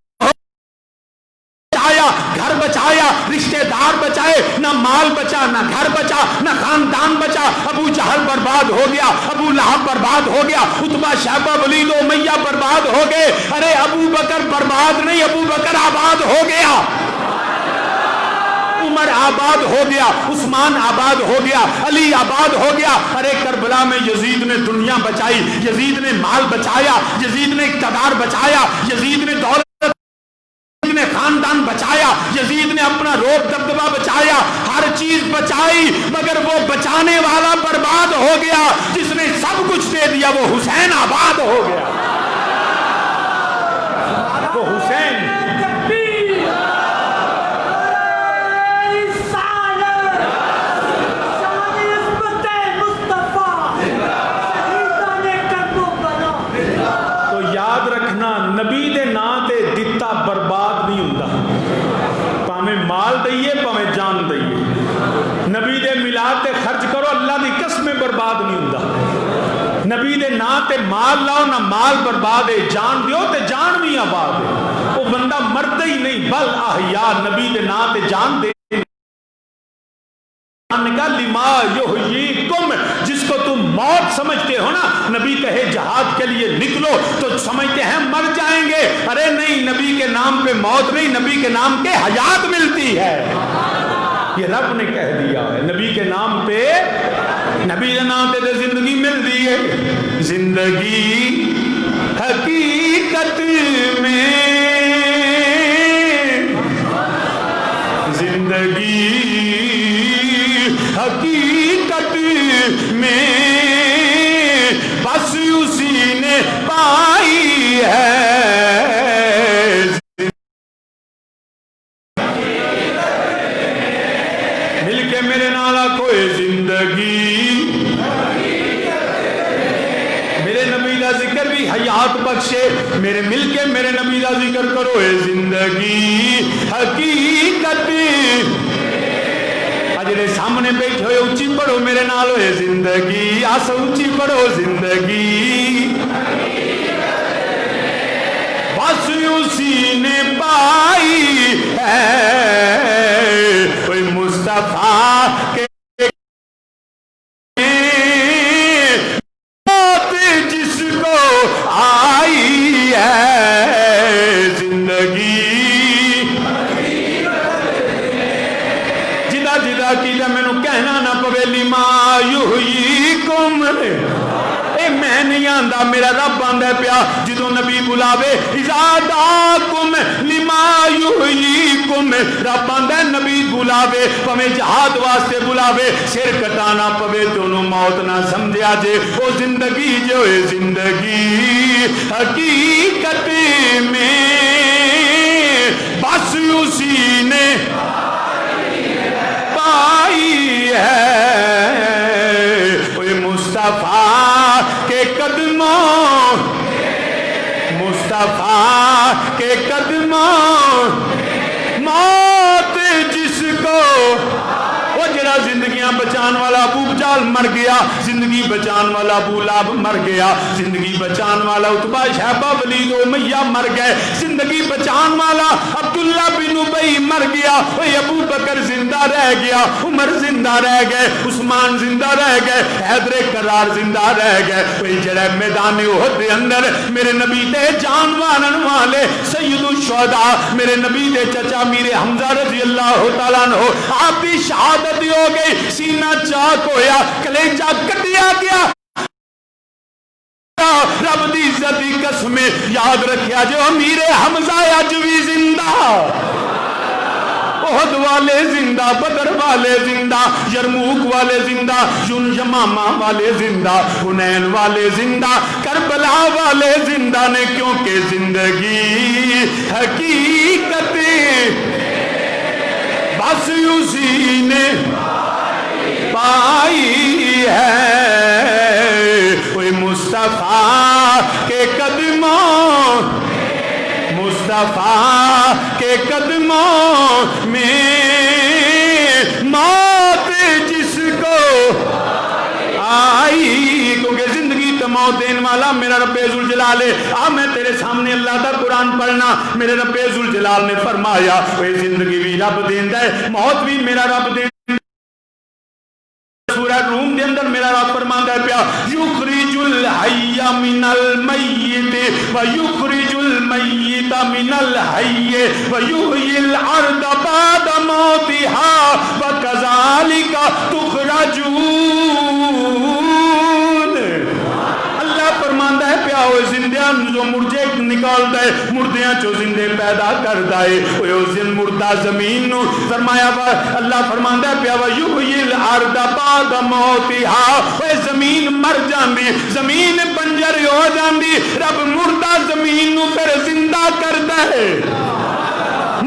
S1: بچایا گھر بچایا رشتہ دار بچائے نہ مال بچا نہ گھر بچا نہ خاندان بچا ابو جہل برباد ہو گیا ابو لہب برباد ہو گیا عتبہ شیبہ ولید امیہ برباد ہو گئے ارے ابو بکر برباد نہیں ابو بکر آباد ہو گیا عمر آباد ہو گیا عثمان آباد ہو گیا علی آباد ہو گیا ارے کربلا میں یزید نے دنیا بچائی یزید نے مال بچایا یزید نے اقتدار بچایا یزید نے دولت نے خاندان بچایا یزید نے اپنا روب دبدبہ بچایا ہر چیز بچائی مگر وہ بچانے والا برباد ہو گیا جس نے سب کچھ دے دیا وہ حسین آباد ہو گیا وہ حسین نبی دے نام تے دتا برباد نہیں ہوندا پاویں مال دئیے پاویں جان دئیے نبی دے میلاد تے خرچ کرو اللہ دی قسم برباد نہیں ہوندا نبی دے نام تے مال لاؤ نہ مال برباد ہے جان دیو تے جان بھی آباد ہے وہ بندہ مرد ہی نہیں بل احیا نبی دے نام تے جان دے لما یحییکم جس کو تم موت سمجھتے ہو نا نبی کہے جہاد کے لیے نکلو تو سمجھتے ہیں مر جائیں گے ارے نہیں نبی کے نام پہ موت نہیں نبی کے نام پہ حیات ملتی ہے یہ رب نے کہہ دیا ہے نبی کے نام پہ نبی کے نام پہ زندگی ملتی ہے زندگی حقیقت میں زندگی حقیقت میں بس اسی نے پائی ہے مل کے میرے نالا کوئی زندگی میرے نبی کا ذکر بھی حیات بخشے میرے مل کے میرے نبی کا ذکر کرو اے زندگی حقیقت جڑے سامنے بیٹھے ہوئے اونچی پڑھو میرے نال ہوئے زندگی آس اونچی پڑھو زندگی بس اسی نے پائی ہے کوئی مصطفیٰ کے موت جس کو آئی ہے زندگی جدا کیتا میں نو کہنا نہ پوے لما یحییکم اے میں نہیں آندا میرا رب آندا پیا جدوں نبی بلاوے اذا دعاکم لما یحییکم رب آندا نبی بلاوے پویں جہاد واسطے بلاوے سر کٹانا پوے تے اونوں موت نہ سمجھیا جے او زندگی جو ہے زندگی حقیقت میں بس اسی نے پائی ہے کوئی مصطفیٰ مصطفیٰ کے قدموں موت جس کو وہ جڑا زندگیاں بچان والا ابو جال مر گیا، زندگی بچان والا ابو لہب مر گیا، زندگی بچان والا عتبہ شیبہ ولید امیہ مر گئے، زندگی بچان والا عبداللہ بن ابی مر گیا، وہی ابو بکر زندہ رہ گیا، عمر زندہ رہ گئے، عثمان زندہ رہ گئے، حیدر کرار زندہ رہ گئے، وہی جڑا میدان احد دے اندر میرے نبی دے جان مارن والے سید الشہداء میرے نبی دے چچا میر حمزہ رضی اللہ تعالیٰ عنہ آپ کی شہادت ہو گئی، سینہ چاک ہویا، کلیجہ کٹیا گیا۔ رب دی عزت دی قسم یاد رکھیا جو امیر حمزہ اج وی زندہ، احد والے زندہ، بدر والے زندہ، یرموک والے زندہ، یمامہ والے زندہ، حنین والے زندہ، کربلا والے زندہ نے، کیونکہ زندگی حقیقت بس اسی نے پائی ہے، کوئی مصطفیٰ کے قدموں، مصطفیٰ کے قدموں میں موت جس کو آئی، کیونکہ زندگی تو موت دین والا میرا رب ذوالجلال ہے۔ میں تیرے سامنے اللہ دا قرآن پڑھنا، میرے رب ذوالجلال نے فرمایا وہ زندگی بھی رب دیندا ہے، موت بھی میرا رب دیندا ہے۔ سورہ روم دے اندر میرا رب فرماندا ہے پیا یخرج الحی من المیت ویخرج المیت من الحی ویحیی الارض بعد موتها وکذالک تخرجون۔ فرماندا ہے پیا وہ زندیاں جو مردے نکالدا ہے، مردیاں چو زندے پیدا کردا ہے، وہ زند مردہ زمین نو فرمایا اللہ فرماندا ہے پیا ویحیی الارض بعد موتها، وہ زمین مر جاندی، زمین بنجر ہو جاندی، رب مردہ زمین نو پھر زندہ کردا ہے،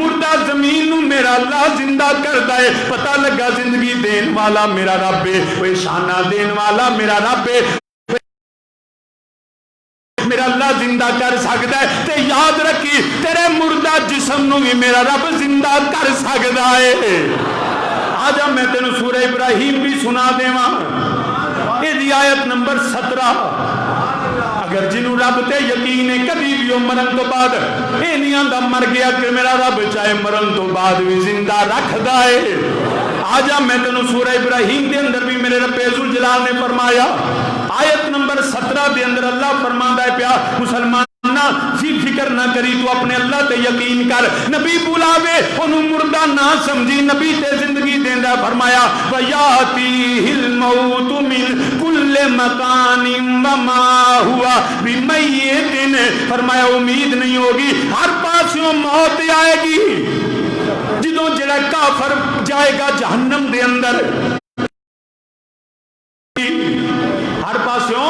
S1: مردہ زمین نو میرا اللہ زندہ کردا ہے۔ پتہ لگا زندگی دین والا میرا رب ہے، وہ شانہ دین والا میرا رب ہے، میرا اللہ زندہ کر سکتا ہے۔ تے یاد رکھی تیرے مردہ جسم نو بھی میرا رب زندہ کر سکتا ہے۔ آجا میں تینوں سورہ ابراہیم بھی سنا دیواں، یہ دی آیت نمبر 17۔ اگر جنہوں رب تے یقین ہے کبھی بھی مرن تو بعد اے نہیں آندا مر گیا کہ میرا رب چاہے مرن تو بعد بھی زندہ رکھ دائے۔ آجا میں تینوں سورہ ابراہیم دے اندر بھی میرے رب ذوالجلال نے فرمایا، آیت نمبر 17 دے اندر اللہ فرماندا ہے پیا مسلمان فکر نہ کری، تو اپنے اللہ تے یقین کر، نبی بلاوے انہوں مردہ نہ سمجھی، نبی تے زندگی دیندہ فرمایا وَيَاتِيهِ الْمَوْتُ مِنْ كُلِّ مَكَانٍ وَمَا هُوَ بِمَيِّتٍ، فرمایا امید نہیں ہوگی، ہر پاسوں موت آئے گی، جدوں جڑا کافر جائے گا جہنم دے اندر، ہر پاسوں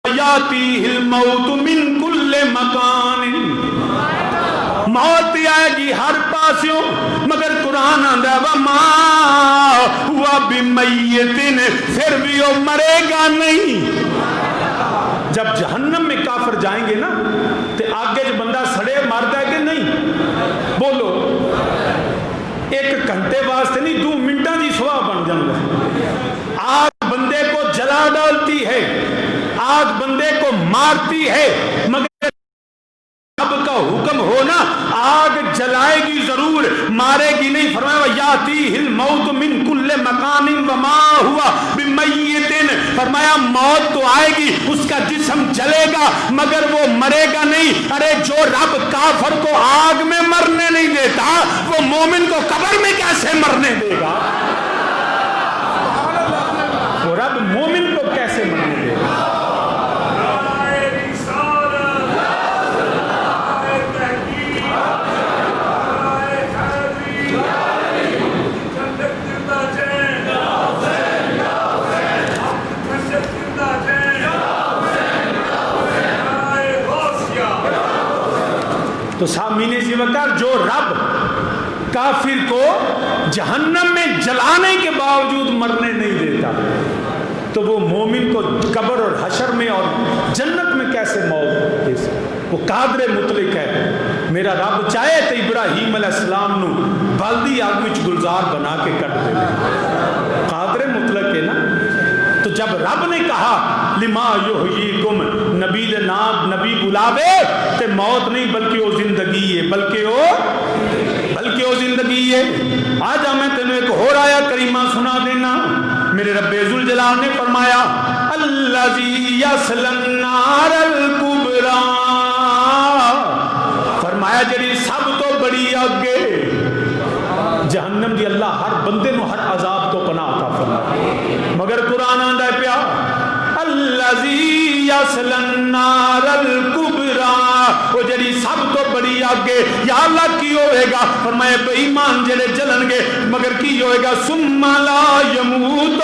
S1: یاتی الموت من کل مکان، موت آئے گی ہر پاسوں، مگر قرآن آندہ وما ہوا بمیتن، پھر بھی وہ مرے گا نہیں۔ جب جہنم میں کافر جائیں گے نا تو آگے جو بندہ سڑے مارتا ہے کہ نہیں؟ بولو، ایک گھنٹے واسطے نہیں، 2 منٹاں دی سوا بن جاندہ ہے۔ آگ بندے کو جلا ڈالتی ہے، آگ بندے کو مارتی ہے، مگر رب کا حکم ہونا آگ جلائے گی ضرور، مارے گی نہیں۔ فرمایا یاتی الموت من کل مکان وما ہوا بمیت، فرمایا موت تو آئے گی، اس کا جسم جلے گا مگر وہ مرے گا نہیں۔ ارے جو رب کافر کو آگ میں مرنے نہیں دیتا، وہ مومن کو قبر میں کیسے مرنے دے گا؟ وہ رب مومن کو کیسے مرنے دے گا؟ تو سامعین سی وقار، جو رب کافر کو جہنم میں جلانے کے باوجود مرنے نہیں دیتا، تو وہ مومن کو قبر اور حشر میں اور جنت میں کیسے موت دے سکتا؟ وہ قادر مطلق ہے. میرا رب چاہے تو ابراہیم علیہ السلام نو بلدی آگ وچ گلزار بنا کے کٹ دے. قادر مطلق ہے نا. تو جب رب نے کہا لما یحییکم، نبی دے نام نبی بلاوے تے موت نہیں بلکہ وہ زندگی ہے، بلکہ وہ زندگی ہے. آج میں تینوں ایک اور آیت کریمہ سنا دینا. میرے رب ذوالجلال نے فرمایا الذی یصلی النار الکبریٰ، فرمایا جڑی سب تو بڑی اگ جہنم دی. اللہ ہر بندے نو ہر عذاب تو پناہ عطا فرمائے، مگر قرآن آندا ہے پیا الذی یصلی النار الکبریٰ، وہ جڑی سب تو بڑی اگ ہے. یا اللہ کی ہوئے گا؟ فرمایا بے ایمان جڑے جلن گے مگر کی ہوئے گا ثم لا یموت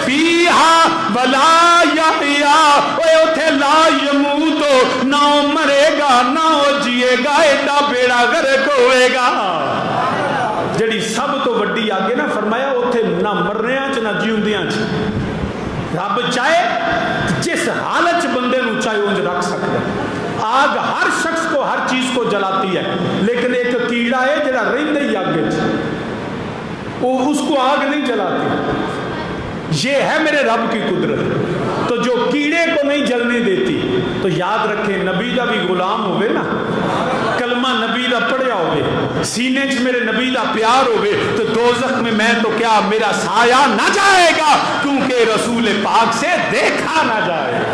S1: فیہا ولا یحیا، اوے اوتھے لا یموت، نہ مرے گا نہ جیے گا، ایڈا بیڑا غرق ہوئے گا. جڑی سب تو وڈی آگے نا فرمایا اوتھے نہ مرنیاں چ نہ جیوندیاں چ. رب چاہے جس حالت بندے نو چاہے انج رکھ سکتا ہے. آگ ہر شخص کو ہر چیز کو جلاتی ہے، لیکن ایک کیڑا ہے جڑا رہندا ہی آگ وچ، وہ اس کو آگ نہیں جلاتی. یہ ہے میرے رب کی قدرت. تو جو کیڑے کو نہیں جلنے دیتی، تو یاد رکھیں نبی دا بھی غلام ہوئے نا، کلمہ نبی دا پڑھیا ہوئے، سینے چ میرے نبی دا پیار ہوئے، تو دوزخ میں تو کیا میرا سایہ نہ جائے گا، کیونکہ رسول پاک سے دیکھا نہ جائے.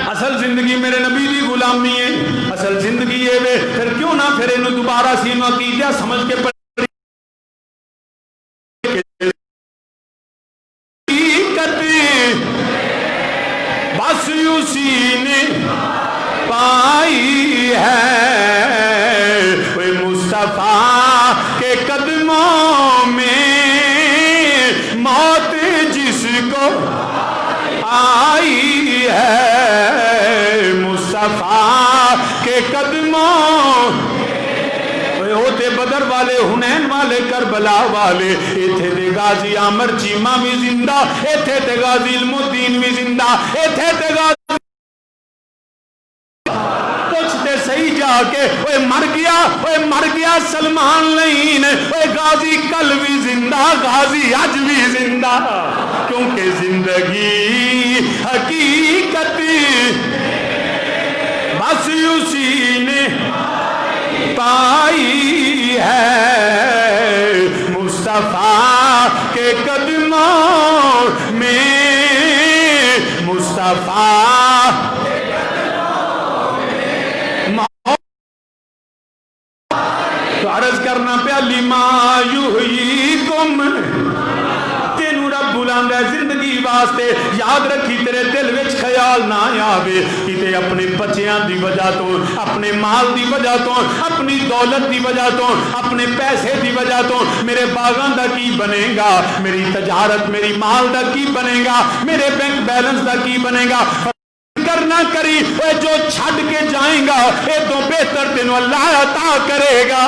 S1: اصل زندگی میرے نبی دی غلامی ہے، اصل زندگی ہے وے. پھر کیوں نہ پھر انہوں دوبارہ سینوں عقیدہ سمجھ کے پڑھ بس اسی نے پائی ہے وہ مصطفیٰ کے قدموں میں موت جس کو آئی ہے، مصطفیٰ کے قدموں ہوتے بدر والے، حنین والے، کربلا والے، ایتھے دے غازی عامر چیمہ بھی زندہ، ایتھے دے غازی علم الدین بھی زندہ، ایتھے دے غازی پوچھتے صحیح جا کے اوے مر گیا سلمان نہیں، اوے غازی کل بھی زندہ، غازی آج بھی زندہ. کیونکہ زندگی حقیقت بس اسی نے پائی ہے، مصطفیٰ کے قدموں میں، مصطفیٰ تو عرض کرنا پیا لما یحییکم، تینوں رب بلاندہ زندگی واسطے. یاد رکھی تیرے دل وچ خیال نہ آوے کتے اپنے بچیاں دی وجہ تو، اپنے مال دی وجہ تو، اپنی دولت دی وجہ تو، اپنے پیسے دی وجہ تو میرے باغاں دا کی بنے گا، میری تجارت میری مال دا کی بنے گا، میرے بینک بیلنس دا کی بنے گا. کرنا کری اے جو چھڑ کے جائیں گا اے تو بہتر تینوں اللہ عطا کرے گا.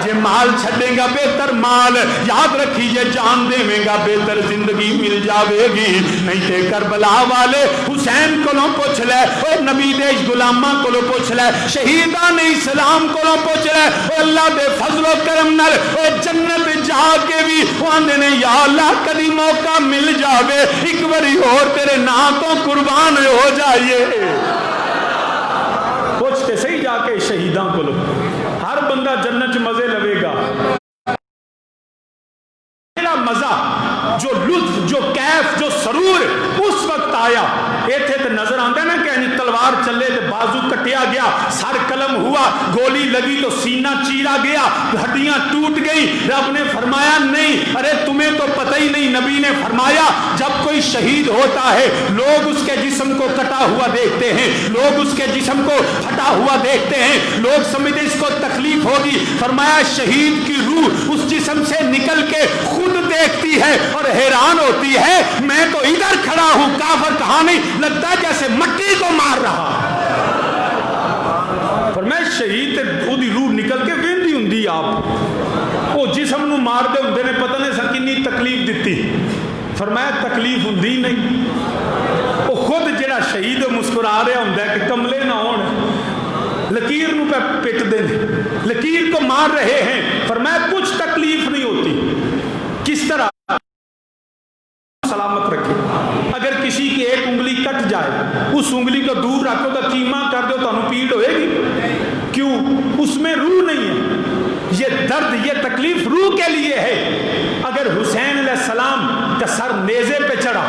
S1: جے مال چھڑیں گا بہتر مال، یاد رکھی یہ جان دے گا بہتر زندگی مل جاوے گی. نہیں تے کربلا والے حسین کو پوچھ لے، اے نبی دے غلاماں کو پوچھ لے، شہیدان اسلام کو پوچھ لے، اے اللہ دے فضل و کرم نال اے جنت جا کے بھی آندے نے یا اللہ کدی موقع مل جاوے ایک باری اور تیرے نام تو قربان ہو جائیے. پوچھتے صحیح جا کے شہیداں کو لو. ہر بندہ جنت مزے لوے گا. میرا مزہ جو لطف جو کیف جو سرور اس وقت آیا ایتھے تے نظر آندے نا کہ تلوار چلے تے بازو کٹیا گیا، سر قلم ہوا، گولی لگی تو سینہ چیرا گیا، ہڈیاں ٹوٹ گئی. رب نے فرمایا نہیں، ارے تمہیں تو پتہ ہی نہیں. نبی نے فرمایا جب کوئی شہید ہوتا ہے لوگ اس کے جسم کو کٹا ہوا دیکھتے ہیں، لوگ اس کے جسم کو پھٹا ہوا دیکھتے ہیں، لوگ سمجھتے اس کو تکلیف ہوگی. فرمایا شہید کی روح اس جسم سے نکل کے خود دیکھتی ہے اور حیران ہوتی ہے میں تو ادھر کھڑا ہوں، کافر کہاں نہیں، لگتا ہے جیسے مٹی کو مار رہا. فرمایا شہید تے اودی روح نکل کے ویندی ہوندی آپ وہ جسم نو مار دے ہوندے نے پتہ نہیں سا کنی تکلیف دتی. فرمایا تکلیف ہوندی نہیں. وہ خود جڑا شہید مسکرا رہا ہوں کہ کملے نہ ہون, لکیر نو پہ پٹ دیں, لکیر کو مار رہے ہیں. فرمایا کچھ تکلیف نہیں ہوتی. کس طرح سلامت رکھے. اگر کسی کی ایک انگلی کٹ جائے, اس انگلی کو دور رکھو تو کیما کر دو تو پیڑ ہوئے گی. کیوں؟ اس میں روح نہیں ہے. یہ درد, یہ تکلیف روح کے لیے ہے. اگر حسین علیہ السلام کا سر نیزے پہ چڑھا,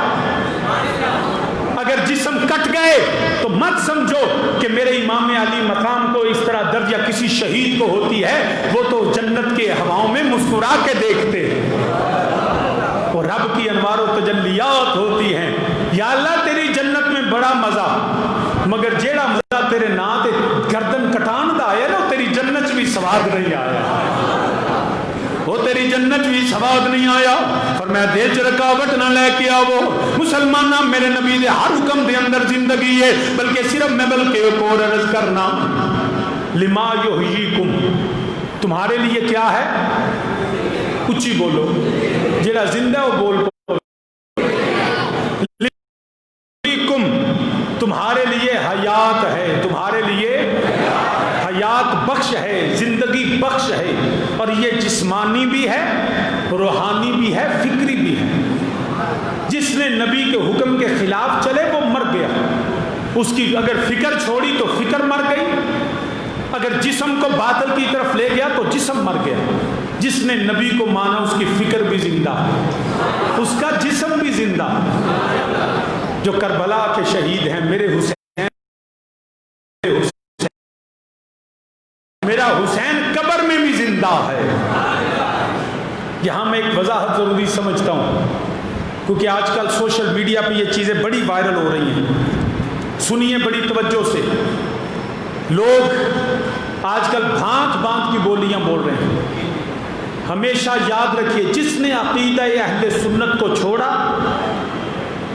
S1: اگر جسم کٹ گئے تو مت سمجھو کہ میرے امام علی مقام کو اس طرح درد یا کسی شہید کو ہوتی ہے. وہ تو جنت کے ہواؤں میں مسکرا کے دیکھتے ہیں, وہ رب کی انوار و تجلیات ہوتی ہیں. یا اللہ تیری جنت میں بڑا مزہ, مگر جیڑا مزہ تیرے نا تے گردن کٹان دا آیا نا, تیری جنت بھی سواد نہیں آیا, وہ تیری جنت بھی سواد نہیں آیا. فرمایا دل چ رکاوٹ نہ لے کے آو. مسلمانہ میرے نبی دے ہر حکم دے اندر زندگی ہے, بلکہ صرف میں بلکہ ایک اور عرض کرنا, لما یحییکم, تمہارے لیے کیا ہے؟ اچھی بولو, جڑا زندہ ہے وہ بول. تمہارے لیے حیات ہے, تمہارے لیے حیات بخش ہے, زندگی بخش ہے. اور یہ جسمانی بھی ہے, روحانی بھی ہے, فکری بھی ہے. جس نے نبی کے حکم کے خلاف چلے وہ مر گیا. اس کی اگر فکر چھوڑی تو فکر مر گئی, اگر جسم کو باطل کی طرف لے گیا تو جسم مر گیا. جس نے نبی کو مانا اس کی فکر بھی زندہ, اس کا جسم بھی زندہ. جو کربلا کے شہید ہیں, میرے حسین, میرا حسین قبر میں بھی زندہ ہے. یہاں میں ایک وضاحت ضروری سمجھتا ہوں, کیونکہ آج کل سوشل میڈیا پہ یہ چیزیں بڑی وائرل ہو رہی ہیں. سنیے بڑی توجہ سے. لوگ آج کل بھانت بھانت کی بولیاں بول رہے ہیں. ہمیشہ یاد رکھیے, جس نے عقیدہ اہل سنت کو چھوڑا,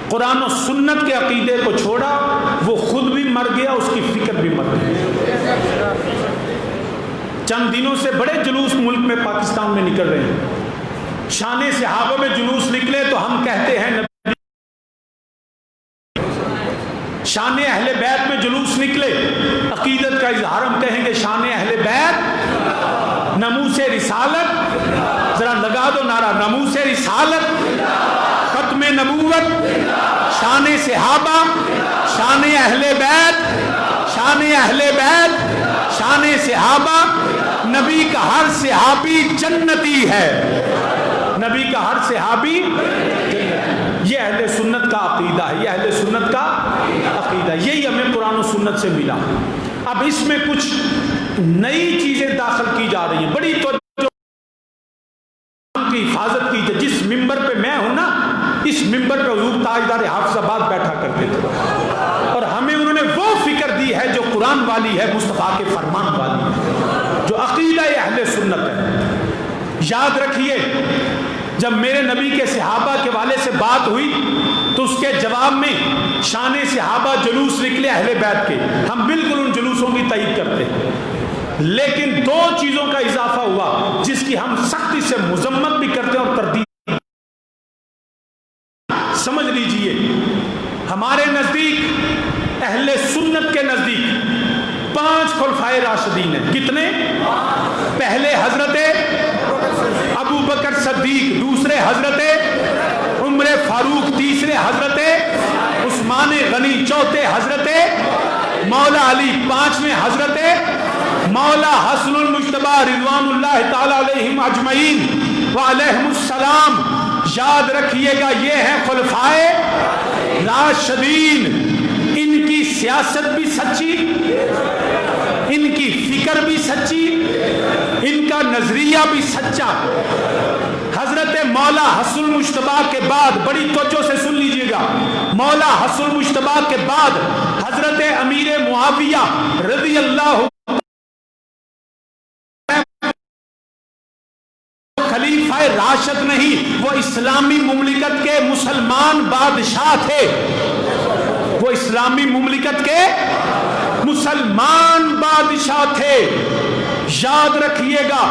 S1: قرآن و سنت کے عقیدے کو چھوڑا, وہ خود بھی مر گیا, اس کی فکر بھی مر گئی. چند دنوں سے بڑے جلوس ملک میں پاکستان میں نکل رہے ہیں. شان صحابہ میں جلوس نکلے تو ہم کہتے ہیں نبی. شان اہل بیت میں جلوس نکلے, عقیدت کا اظہار, ہم کہیں گے شان اہل بیت, ناموس رسالت. ذرا لگا دو نعرہ, ناموس رسالت, ختم نبوت, شان صحابہ, شان اہل بیت, شان اہل بیت, شان صحابہ. نبی کا ہر صحابی جنتی ہے, نبی کا ہر صحابی جنتی. یہ اہل سنت کا عقیدہ ہے, یہ اہل سنت کا عقیدہ, یہی ہمیں قرآن و سنت سے ملا. اب اس میں کچھ نئی چیزیں داخل کی جا رہی ہیں. بڑی توجہ کی حفاظت کی. جس ممبر پہ میں ہوں نا, اس ممبر پہ حضور تاجدار حافظ آباد بیٹھا کرتے تھے, اور ہمیں انہوں نے وہ فکر دی ہے جو قرآن والی ہے, مصطفیٰ کے فرمان والی ہے, جو عقیدہ اہل سنت ہے. یاد رکھیے, جب میرے نبی کے صحابہ کے والے سے بات ہوئی تو اس کے جواب میں شان صحابہ جلوس نکلے اہل بیت کے. ہم بالکل ان جلوسوں کی تائید کرتے ہیں, لیکن دو چیزوں کا اضافہ ہوا جس کی ہم سختی سے مذمت بھی کرتے ہیں اور تردید. سمجھ لیجئے, ہمارے نزدیک, اہل سنت کے نزدیک 5 خلفائے راشدین ہیں. کتنے؟ پہلے حضرت ابو بکر صدیق, دوسرے حضرت عمر فاروق, تیسرے حضرت عثمان غنی, چوتھے حضرت مولا علی, پانچویں حضرت مولا حسن المجتبی رضوان اللہ تعالی علیہم اجمعین وعلیہم السلام. یاد رکھیے گا, یہ ہیں خلفائے راشدین. ان کی سیاست بھی سچی, ان کی فکر بھی سچی, ان کا نظریہ بھی سچا. حضرت مولا حسن المجتبی کے بعد, بڑی توجہ سے سن لیجئے گا, مولا حسن المجتبی کے بعد حضرت امیر معاویہ رضی اللہ خلیفہ راشد نہیں, وہ اسلامی مملکت کے مسلمان بادشاہ تھے, وہ اسلامی مملکت کے مسلمان بادشاہ تھے. یاد رکھیے گا,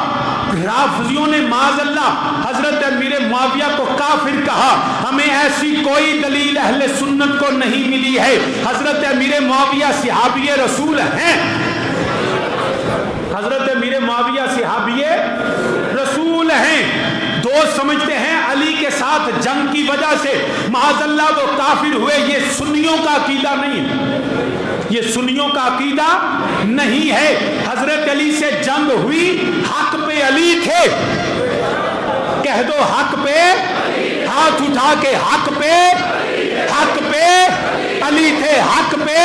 S1: رافضیوں نے معاذ اللہ حضرت امیر معاویہ کو کافر کہا. ہمیں ایسی کوئی دلیل اہل سنت کو نہیں ملی ہے. حضرت امیر معاویہ صحابی رسول ہیں. حضرت امیر معاویہ صحابی رسول ہیں. دوست سمجھتے ہیں علی کے ساتھ جنگ کی وجہ سے معاذ اللہ وہ کافر ہوئے. یہ سنیوں کا عقیدہ نہیں ہے. یہ سنیوں کا عقیدہ نہیں ہے. حضرت علی سے جنگ ہوئی, حق پہ علی تھے. کہہ دو حق پہ, ہاتھ اٹھا کے حق پہ علی تھے. حق پہ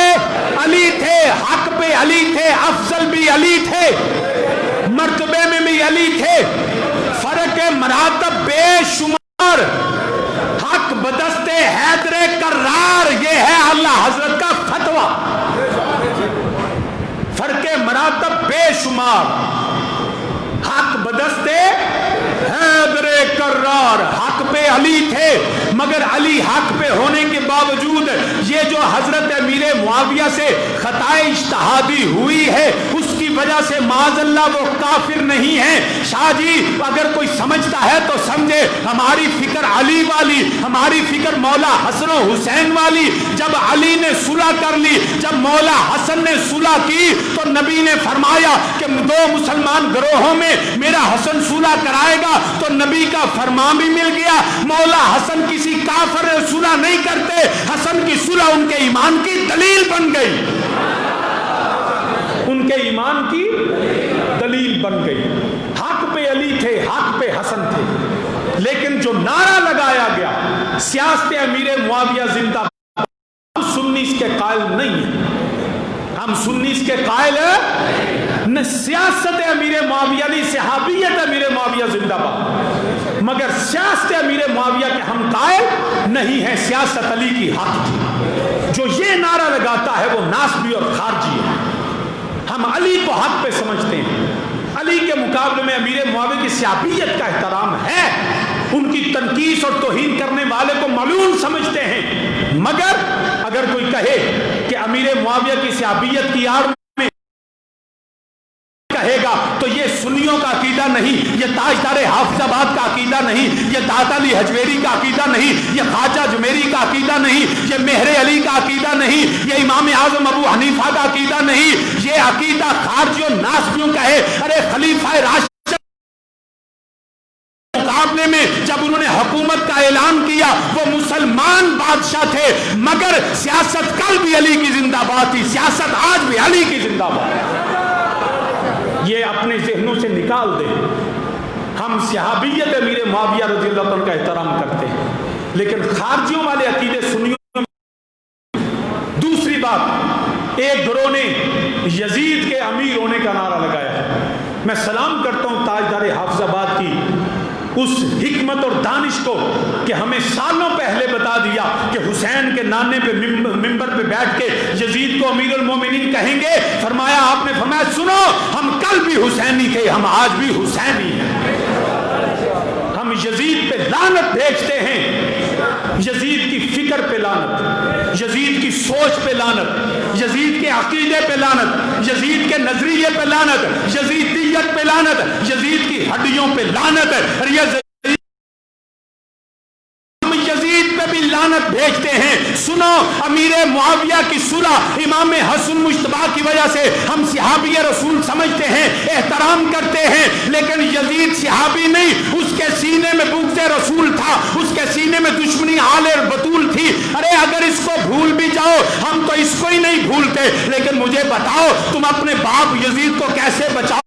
S1: علی تھے. حق پہ علی تھے. افضل بھی علی تھے. مرتبے میں بھی علی تھے. فرق مراتب بے شمار. حق بدست حیدر کرار, یہ ہے اللہ حضرت کا فتویٰ. فرق مراتب بے شمار. حق بدست حیدر کرار. حق پہ علی تھے, مگر علی حق پہ ہونے کے باوجود یہ جو حضرت امیر معاویہ سے خطا اجتہادی ہوئی ہے اس کی وجہ سے معاذ اللہ وہ کافر نہیں ہیں. شاہ جی اگر کوئی سمجھتا ہے تو سمجھے, ہماری فکر علی والی, ہماری فکر مولا حسن و حسین والی. جب علی نے صلح کر لی, جب مولا حسن نے صلح کی تو نبی نے فرمایا کہ دو مسلمان گروہوں میں میرا حسن صلح کرائے گا, تو نبی کا فرمان بھی مل گیا. مولا حسن کسی کافر سے صلح نہیں کرتے. حسن کی صلح ان کے ایمان کی دلیل بن گئی. ان کے ایمان کی دلیل بن گئی. حق پہ علی تھے, حق پہ حسن تھے. لیکن جو نعرہ لگایا گیا سیاست امیر معاویہ زندہ باد, ہم سنی اس کے قائل نہیں ہیں. ہم سنی اس کے قائل نہ سیاست امیر معاویہ نہیں, صحابیت امیر معاویہ زندہ باد, مگر سیاست امیر معاویہ کے ہم قائل نہیں ہیں. سیاست علی کی حق تھی. جو یہ نعرہ لگاتا ہے وہ ناسبی اور خارجی ہے. ہم علی کو حق پہ سمجھتے ہیں. علی کے مقابلے میں امیر معاویہ کی صحابیت کا احترام ہے. ان کی تنقیص اور توہین کرنے والے کو ملعون سمجھتے ہیں. مگر اگر کوئی کہے کہ امیر معاویہ کی صحابیت کی آڑ میں کہے گا تو یہ سنیوں کا عقیدہ نہیں, یہ تاجدار حافظ آباد کا عقیدہ نہیں, یہ داتا علی حجویری کا عقیدہ نہیں, یہ خواجہ جمیری کا عقیدہ نہیں, یہ مہر علی کا عقیدہ نہیں, یہ امام اعظم ابو حنیفہ کا عقیدہ نہیں. یہ عقیدہ خارجیوں ناسبیوں کا ہے. ارے خلیفہ راشد مقابلے میں جب انہوں نے حکومت کا اعلان کیا وہ مسلمان بادشاہ تھے, مگر سیاست کل بھی علی کی زندہ باد تھی. سیاست آج بھی علی کی زندہ باد. یہ اپنے ذہنوں سے نکال دیں. ہم صحابیت امیر معاویہ رضی اللہ عنہ کا احترام کرتے ہیں, لیکن خارجیوں والے عقیدے سنیوں. دوسری بات, ایک گروہ نے یزید کے امیر ہونے کا نعرہ لگایا ہے. میں سلام کرتا ہوں تاجدار حافظ آباد کی اس حکمت اور دانش کو کہ ہمیں سالوں پہلے بتا دیا کہ حسین کے نانے پہ ممبر پہ بیٹھ کے یزید کو امیر المومنین کہیں گے. فرمایا, آپ نے فرمایا سنو, ہم کل بھی حسینی تھے, ہم آج بھی حسینی ہیں. ہم یزید پہ لعنت بھیجتے ہیں. یزید کی فکر پہ لعنت, یزید کی سوچ پہ لعنت, یزید کے عقیدے پہ لعنت, یزید کے نظریے پہ لعنت, یزیدیت پہ لعنت, یزید کی ہڈیوں پہ لعنت. ہم یزید پہ بھی لعنت بھیجتے ہیں. سنو, امیر معاویہ کی صلح امام حسن مجتبی کی وجہ سے ہم صحابی رسول سمجھتے ہیں, احترام کرتے ہیں, لیکن یزید صحابی نہیں. اس کے سینے میں بغض رسول تھا, اس کے سینے میں دشمنی آل بطول تھی. ارے اگر اس کو بھول بھی جاؤ, ہم تو اس کو ہی نہیں بھولتے, لیکن مجھے بتاؤ تم اپنے باپ یزید کو کیسے بچاؤ؟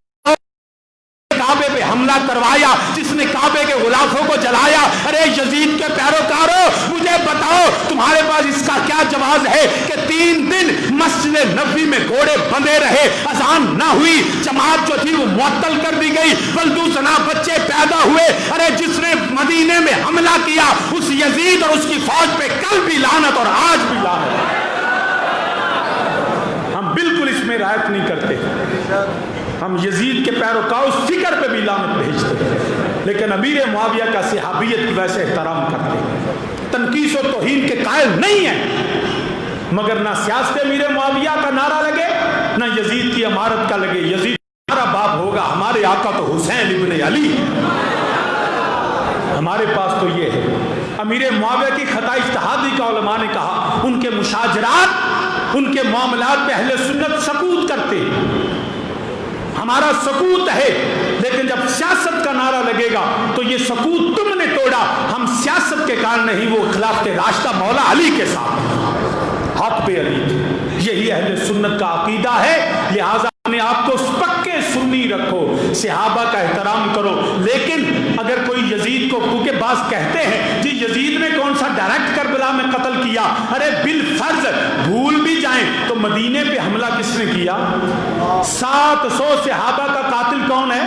S1: کعبے پہ حملہ کروایا, جس نے کعبے کے غلافوں کو جلایا. ارے یزید کے پیروکاروں, مجھے بتاؤ تمہارے پاس اس کا کیا جواز ہے کہ 3 دن مسجد نبوی میں گھوڑے بندھے رہے, اذان نہ ہوئی, جماعت جو تھی وہ معطل کر دی گئی, ولدو زنا بچے پیدا ہوئے. ارے جس نے مدینے میں حملہ کیا اس یزید اور اس کی فوج پہ کل بھی لعنت اور آج بھی لعنت. ہم بالکل اس میں رعایت نہیں کرتے. ہم یزید کے پیروکار اس فکر پہ بھی لعنت بھیجتے ہیں, لیکن امیر معاویہ کا صحابیت کی وجہ سے احترام کرتے ہیں. تنقیص و توہین کے قائل نہیں ہیں, مگر نہ سیاست امیر معاویہ کا نعرہ لگے نہ یزید کی امارت کا لگے. یزید ہمارا انتخاب ہوگا، ہمارے آقا تو حسین ابن علی، ہمارے پاس تو یہ ہے۔ امیر معاویہ کی خطا اجتہادی کا علماء نے کہا ان کے مشاجرات، ان کے معاملات پہ اہل سنت سکوت کرتے، ہمارا سکوت ہے، لیکن جب سیاست کا نعرہ لگے گا تو یہ سکوت تم نے توڑا، ہم سیاست کے کارن نہیں، وہ خلافت راشدہ مولا علی کے ساتھ حق پہ علی تھے۔ یہی اہل سنت کا عقیدہ ہے، لہٰذا اپنے آپ کو پکے سنی رکھو، صحابہ کا احترام کرو۔ لیکن اگر کوئی یزید کو، کیونکہ بعض کہتے ہیں جی یزید نے کون سا ڈائریکٹ کربلا میں قتل کیا، ارے بالفرض بھول بھی جائیں تو مدینے پہ حملہ کس نے کیا؟ 700 صحابہ کا قاتل کون ہے؟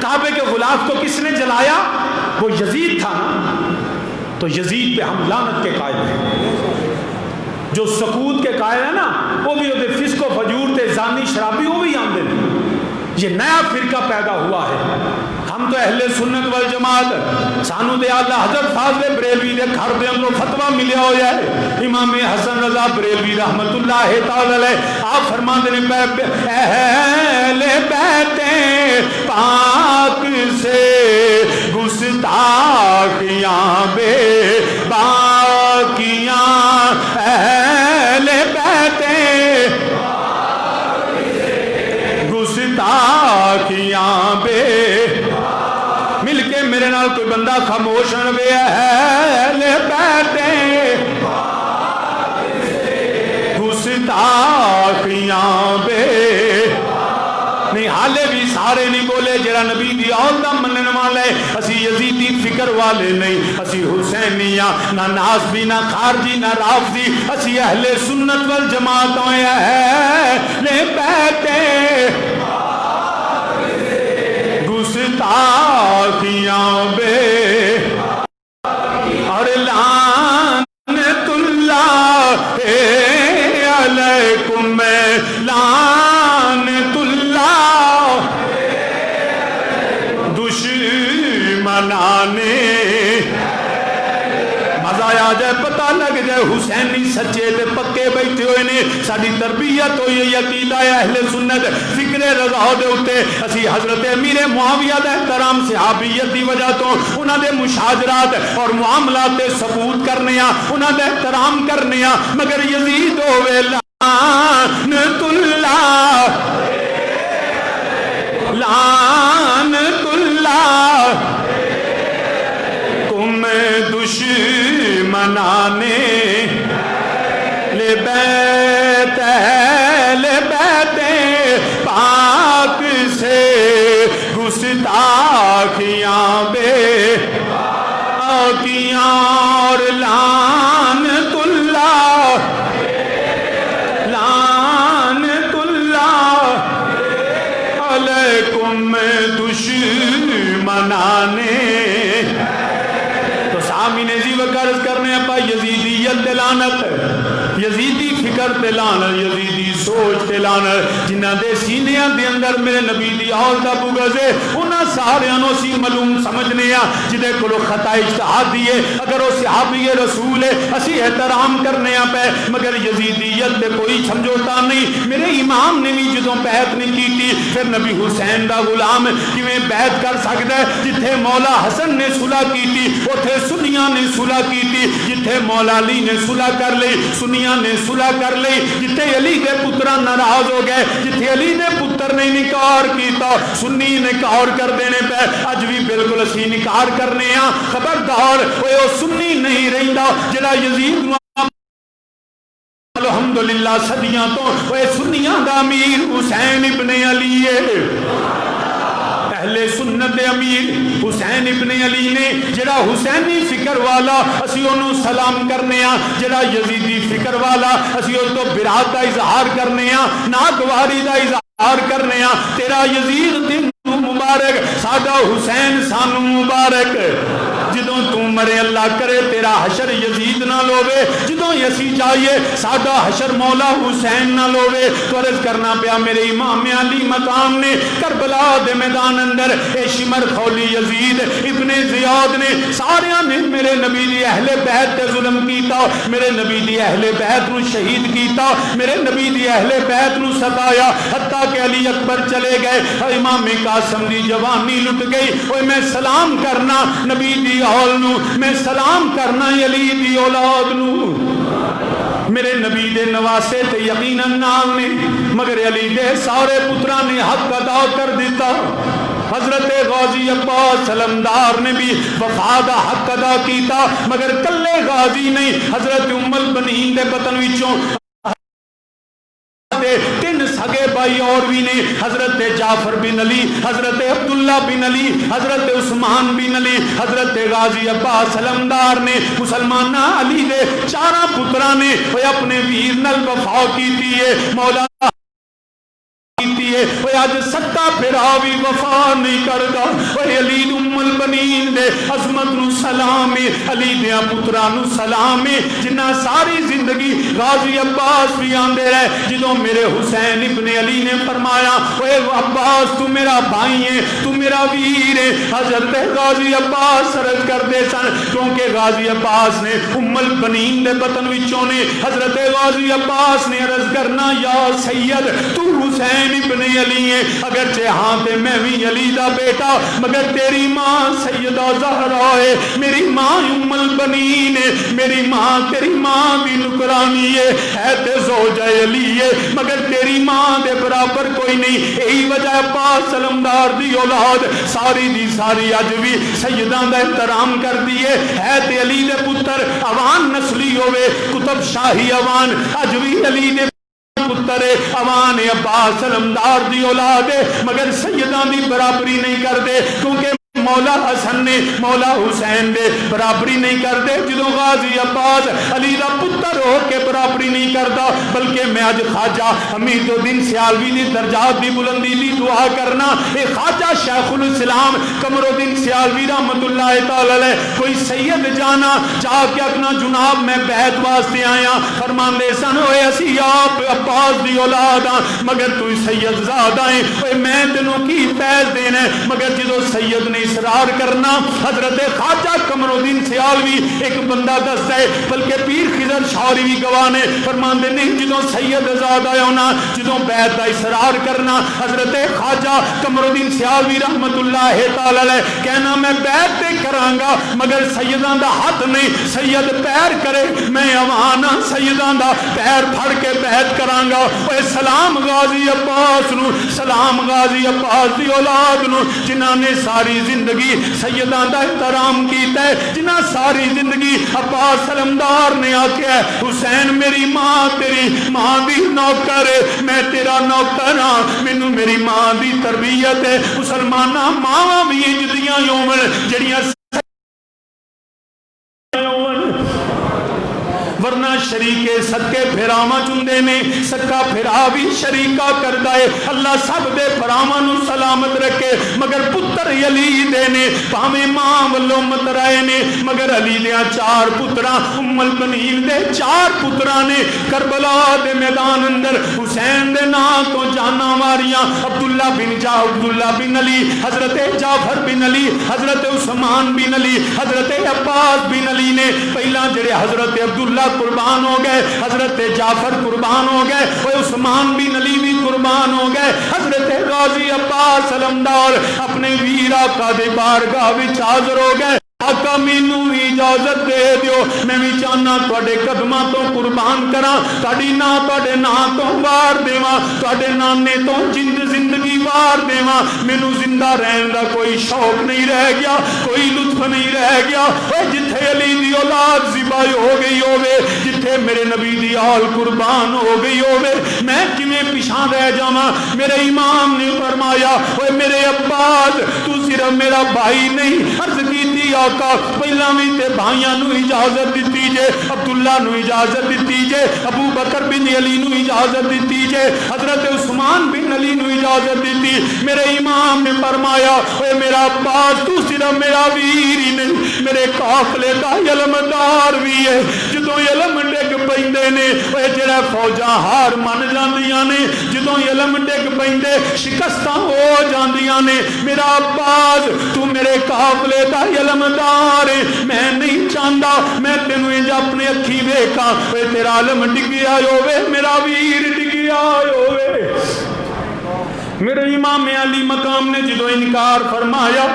S1: کعبے کے غلاف کو کس نے جلایا؟ وہ یزید تھا نا۔ تو یزید پہ ہم لعنت کے قائل ہیں۔ جو سکوت کے قائل ہے نا، وہ بھی وہ فسق و فجور تے، زانی شرابی، وہ بھی آمدے نہیں۔ یہ نیا فرقہ پیدا ہوا ہے۔ ہم تو اہل سنت والجماعت، سانو دے اللہ حضرت فاضل بریلوی دے گھر دے اندروں فتویٰ ملیا ہوا ہے، امام حسن رضا بریلوی رحمت اللہ تعالی علیہ، آپ فرماتے ہیں اہل بیت پاک سے گستاخیاں بے باقیاں، اہل بیت گستاخیاں بے، مل کے میرے نال کوئی بندہ خاموش نہ بے، اہل بیت گستاخیاں بے، نہیں حالے بھی سارے نہیں بولے جرا نبی دی عورتہ منن والے، اسی یزیدی فکر والے نہیں، اسی حسینیاں نہ ناسبی نہ خارجی نہ رافضی، اسی اہل سنت والجماعت ہوئے اہل بیت گستاخیاں بے، اور لعنت اللہ علیکم، لعنت اللہ دشمنان، مزہ آ جائے، پتہ لگ جائے حسینی سچے تے پکے بیٹھے ہوئے نے، ساری تربیت ہوئی ہے، عقیدہ ہے اہل سنت، فکر رضا دے اتے، اسی حضرت امیر معاویہ دا احترام صحابیت دی وجہ تو انہاں دے مشاجرات اور معاملات دے ثبوت کرنے ہاں، انہاں دے احترام کرنے ہاں، مگر یزید ہوئے لعنت اللہ، لعنت اللہ کم دشمنان لبیت، اہل بیت پاک سے گستاخیاں بے باقیاں، اور لعنت اللہ، لعنت اللہ علیکم دشمنان۔ تو سامین جی وقرض کرنے پا یزیدیت لعنت، یزیدی فکر تے لعنت، یزیدی سوچ تے لعنت، جنہ دے سینیاں دے اندر میرے نبی دی عورتہ بغضے، انہاں سارے انہوں سی معلوم سمجھنے ہیں، جدے کلو خطا اجتہاد دیئے، اگر وہ صحابی رسول ہے اسی احترام کرنے ہیں پہ، مگر یزیدیت دے کوئی سمجھوتا نہیں۔ میرے امام نے بھی جدوں بیعت نہیں کی تھی، پھر نبی حسین دا غلام کیویں بیعت کر سکتا ہے؟ جتھے مولا حسن نے صلح کی تھی اتھے سنیاں نے صلح کی تھی، جتھے مولا علی نے صلح کر لی سنیاں نے صلح کر لی، جتھے علی دے پترہ ناراض ہو گئے، جتھے علی دے پتر نے نکار کیتا سنی نکار کر دینے پہ، اج بھی بالکل اسی نکار کرنے ہیں۔ خبردار وہ سنی نہیں رہندا جڑا یزید الحمدللہ صدیاں تو وہ سنیاں دا امیر حسین ابن علی ہے، اہل سنت امیر حسین ابن علی نے، جڑا حسینی فکر والا اسی انہوں سلام کرنے ہیں، جڑا یزیدی فکر والا اسی انہوں تو برات دا اظہار کرنے ہیں، ناگواری دا اظہار کرنے ہیں۔ تیرا یزید دن مبارک، سادہ حسین سانو مبارک، جدوں تو مرے اللہ کرے تیرا حشر یزید نال ہوے جدوں اسی جائیے ساڈا حشر مولا حسین نال ہوے تو عرض کرنا پیا میرے امام علی مقام نے کربلا دے میدان اندر اے شمر خولی یزید ابن زیاد نے ساریاں نے میرے نبی دی اہل بیت تے ظلم کیتا میرے نبی دی اہل بیت نو شہید کیتا میرے نبی دی اہل بیت نو ستایا حتیٰ کہ علی اکبر چلے گئے امام قاسم دی جوانی لٹ گئی اوے میں سلام کرنا نبی دی اول نو میں سلام کرنا علی دی اولاد نو میرے نبی دے نواسے تے یقیناً نام نے مگر علی دے سارے پترا نے حق ادا کر دیتا حضرت غازی عباس علمدار نے بھی وفا دا حق ادا کیتا مگر کلے غازی نہیں حضرت ام البنین دے بطن وچوں تین سگے بھائی اور بھی نے حضرت جعفر بن علی حضرت عبداللہ بن علی حضرت عثمان بن علی حضرت غازی عباس علمدار نے مسلمان علی دے چارہ پترہ نے اپنے ویر نال وفا کیتی ہے مولا وہ آج سکا پھرا بھی وفا نہیں کردا وہ علی ام البنین دے عظمت نو سلام علی دیاں پتراں نو سلام جنہ ساری زندگی غازی عباس بھی آندے رہے جدوں میرے حسین ابن علی نے فرمایا اے عباس تو میرا بھائی ہے تو میرا ویر ہے حضرت غازی عباس عرض کردے سن کیونکہ غازی عباس نے ام البنین دے بطن وچوں نے حضرت غازی عباس نے عرض کرنا یا سید تو حسین ابن علی ہے اگرچہ ہاں تے میں بھی علی دا بیٹا مگر تیری ماں سیدہ زہرا ہے میری ماں ام البنین ہے میری ماں تیری ماں بھی نکرانی ہے تے زوجہ علی ہے مگر تیری ماں دے برابر کوئی نہیں یہی وجہ عباس علمدار دی اولاد ساری دی ساری اج بھی سیداں دا احترام کر دیے ہے تے علی دے پتر اوان نسلی ہوئے کتب شاہی اوان اج بھی علی دے پتر اوان عباس علمدار دی اولاد مگر سیداں دی برابری نہیں کر دے کیونکہ مولا حسن نے مولا حسین دے برابری نہیں کر دے جدوں غازی عباس علی دا پتر ہو کے برابری نہیں کردا بلکہ میں اج خواجہ حمید الدین سیالوی دی درجات دی بلندی دی دعا کرنا اے خواجہ شیخ الاسلام قمر الدین سیالوی رحمت اللہ تعالی علیہ کوئی سید جانا جا کے اپنا جناب میں بیعت واسطے آیا فرماندے سن اوے اسی آپ عباس دی اولاد ہاں مگر تو سید زادہ ہے اوے میں تینوں کی فیض دینا مگر جدوں سید نے اصرار کرنا حضرت خواجہ قمر الدین سیالوی ایک بندہ دستا ہے بلکہ پیر خضر شاعری بھی گواہ نے فرماندے نہیں جدوں سید آزاد آیا ہونا جدوں بیعت کا اصرار کرنا حضرت خواجہ قمر الدین سیالوی رحمت اللہ تعالی علیہ کہنا میں بیعت تے کرانگا مگر سیداں دا ہاتھ نہیں سید پیر کرے میں امانا سیداں دا پیر پھڑ کے بیعت کرانگا اے سلام غازی عباس نو سلام غازی عباس دی اولاد نو جنہاں نے ساری زندگی سیداں دا احترام کیتا ہے جنہ ساری زندگی عباس علمدار نے آکھیا ہے حسین میری ماں تیری ماں دی نوکر ہے میں تیرا نوکر ہاں مینوں میری ماں دی تربیت ہے مسلماناں ماواں بھی انجدیاں یومن جڑیاں ورنہ شریکے سکے پھراما چندے نے سکا پھرا بھی شریکہ کر دائے اللہ سب دے پھراما نو سلامت رکھے مگر پتر علی دے نے پاہمیں ماں والو مترائے نے مگر علی دیا چار پترہ ام البنین دے چار پترہ نے کربلا دے میدان اندر حسین دے نا تو جانا ماریاں عبداللہ بن علی حضرت جعفر بن علی حضرت عثمان بن علی حضرت عباس بن علی نے پہلا جڑے حضرت عبداللہ قربان ہو گئے حضرت جعفر قربان ہو گئے وہ عثمان بن علی بھی قربان ہو گئے حضرت غازی عباس علمدار اپنے ویر آقا دے بارگاہ وچ حاضر ہو گئے آقا مینوں اجازت دے دیو میں بھی چاہنا تواڈے قدماں تو قربان کراں تہاڈی نا تواڈے نا تو وار دیواں تواڈے نانے تو زندگی وار دیواں مینوں زندہ رہن دا کوئی شوق نہیں رہ گیا کوئی لطف نہیں رہ گیا اے جتھے علی دی اولاد ذبح ہو گئی ہوے جتھے میرے نبی دی آل قربان ہو گئی ہوے میں کیویں پیچھے رہ جاواں میرے امام نے فرمایا اے میرے عباس تو صرف میرا بھائی نہیں عرض کیتی کی آقا پہلا بھی تے بھائیاں نو اجازت دیتی جے، عبداللہ نو اجازت دیتی جے، ابو بکر بن علی نو اجازت دیتی جے، حضرت عثمان بن علی نو اجازت دیتی۔ میرے امام نے فرمایا اے میرا عباس تو صرف میرا ویر ہی نہیں، میرے قافلے دا علمدار بھی ہے۔ جدوں علم ڈگ پیندے نے اے جڑا فوجاں ہار من جاندیاں نے، جدوں علم ڈگ پیندے شکستاں ہو جاندیاں نے، میرا عباس تو میرے قافلے دا علمدار ہے۔ میں نہیں چاہتا میں تینوں انج اپنے اکھی ویکھاں اے تیرا علم ڈگیا ہوے، میرا ویر ڈگیا ہوے۔ میرے امام علی مقام نے جدو انکار فرمایا،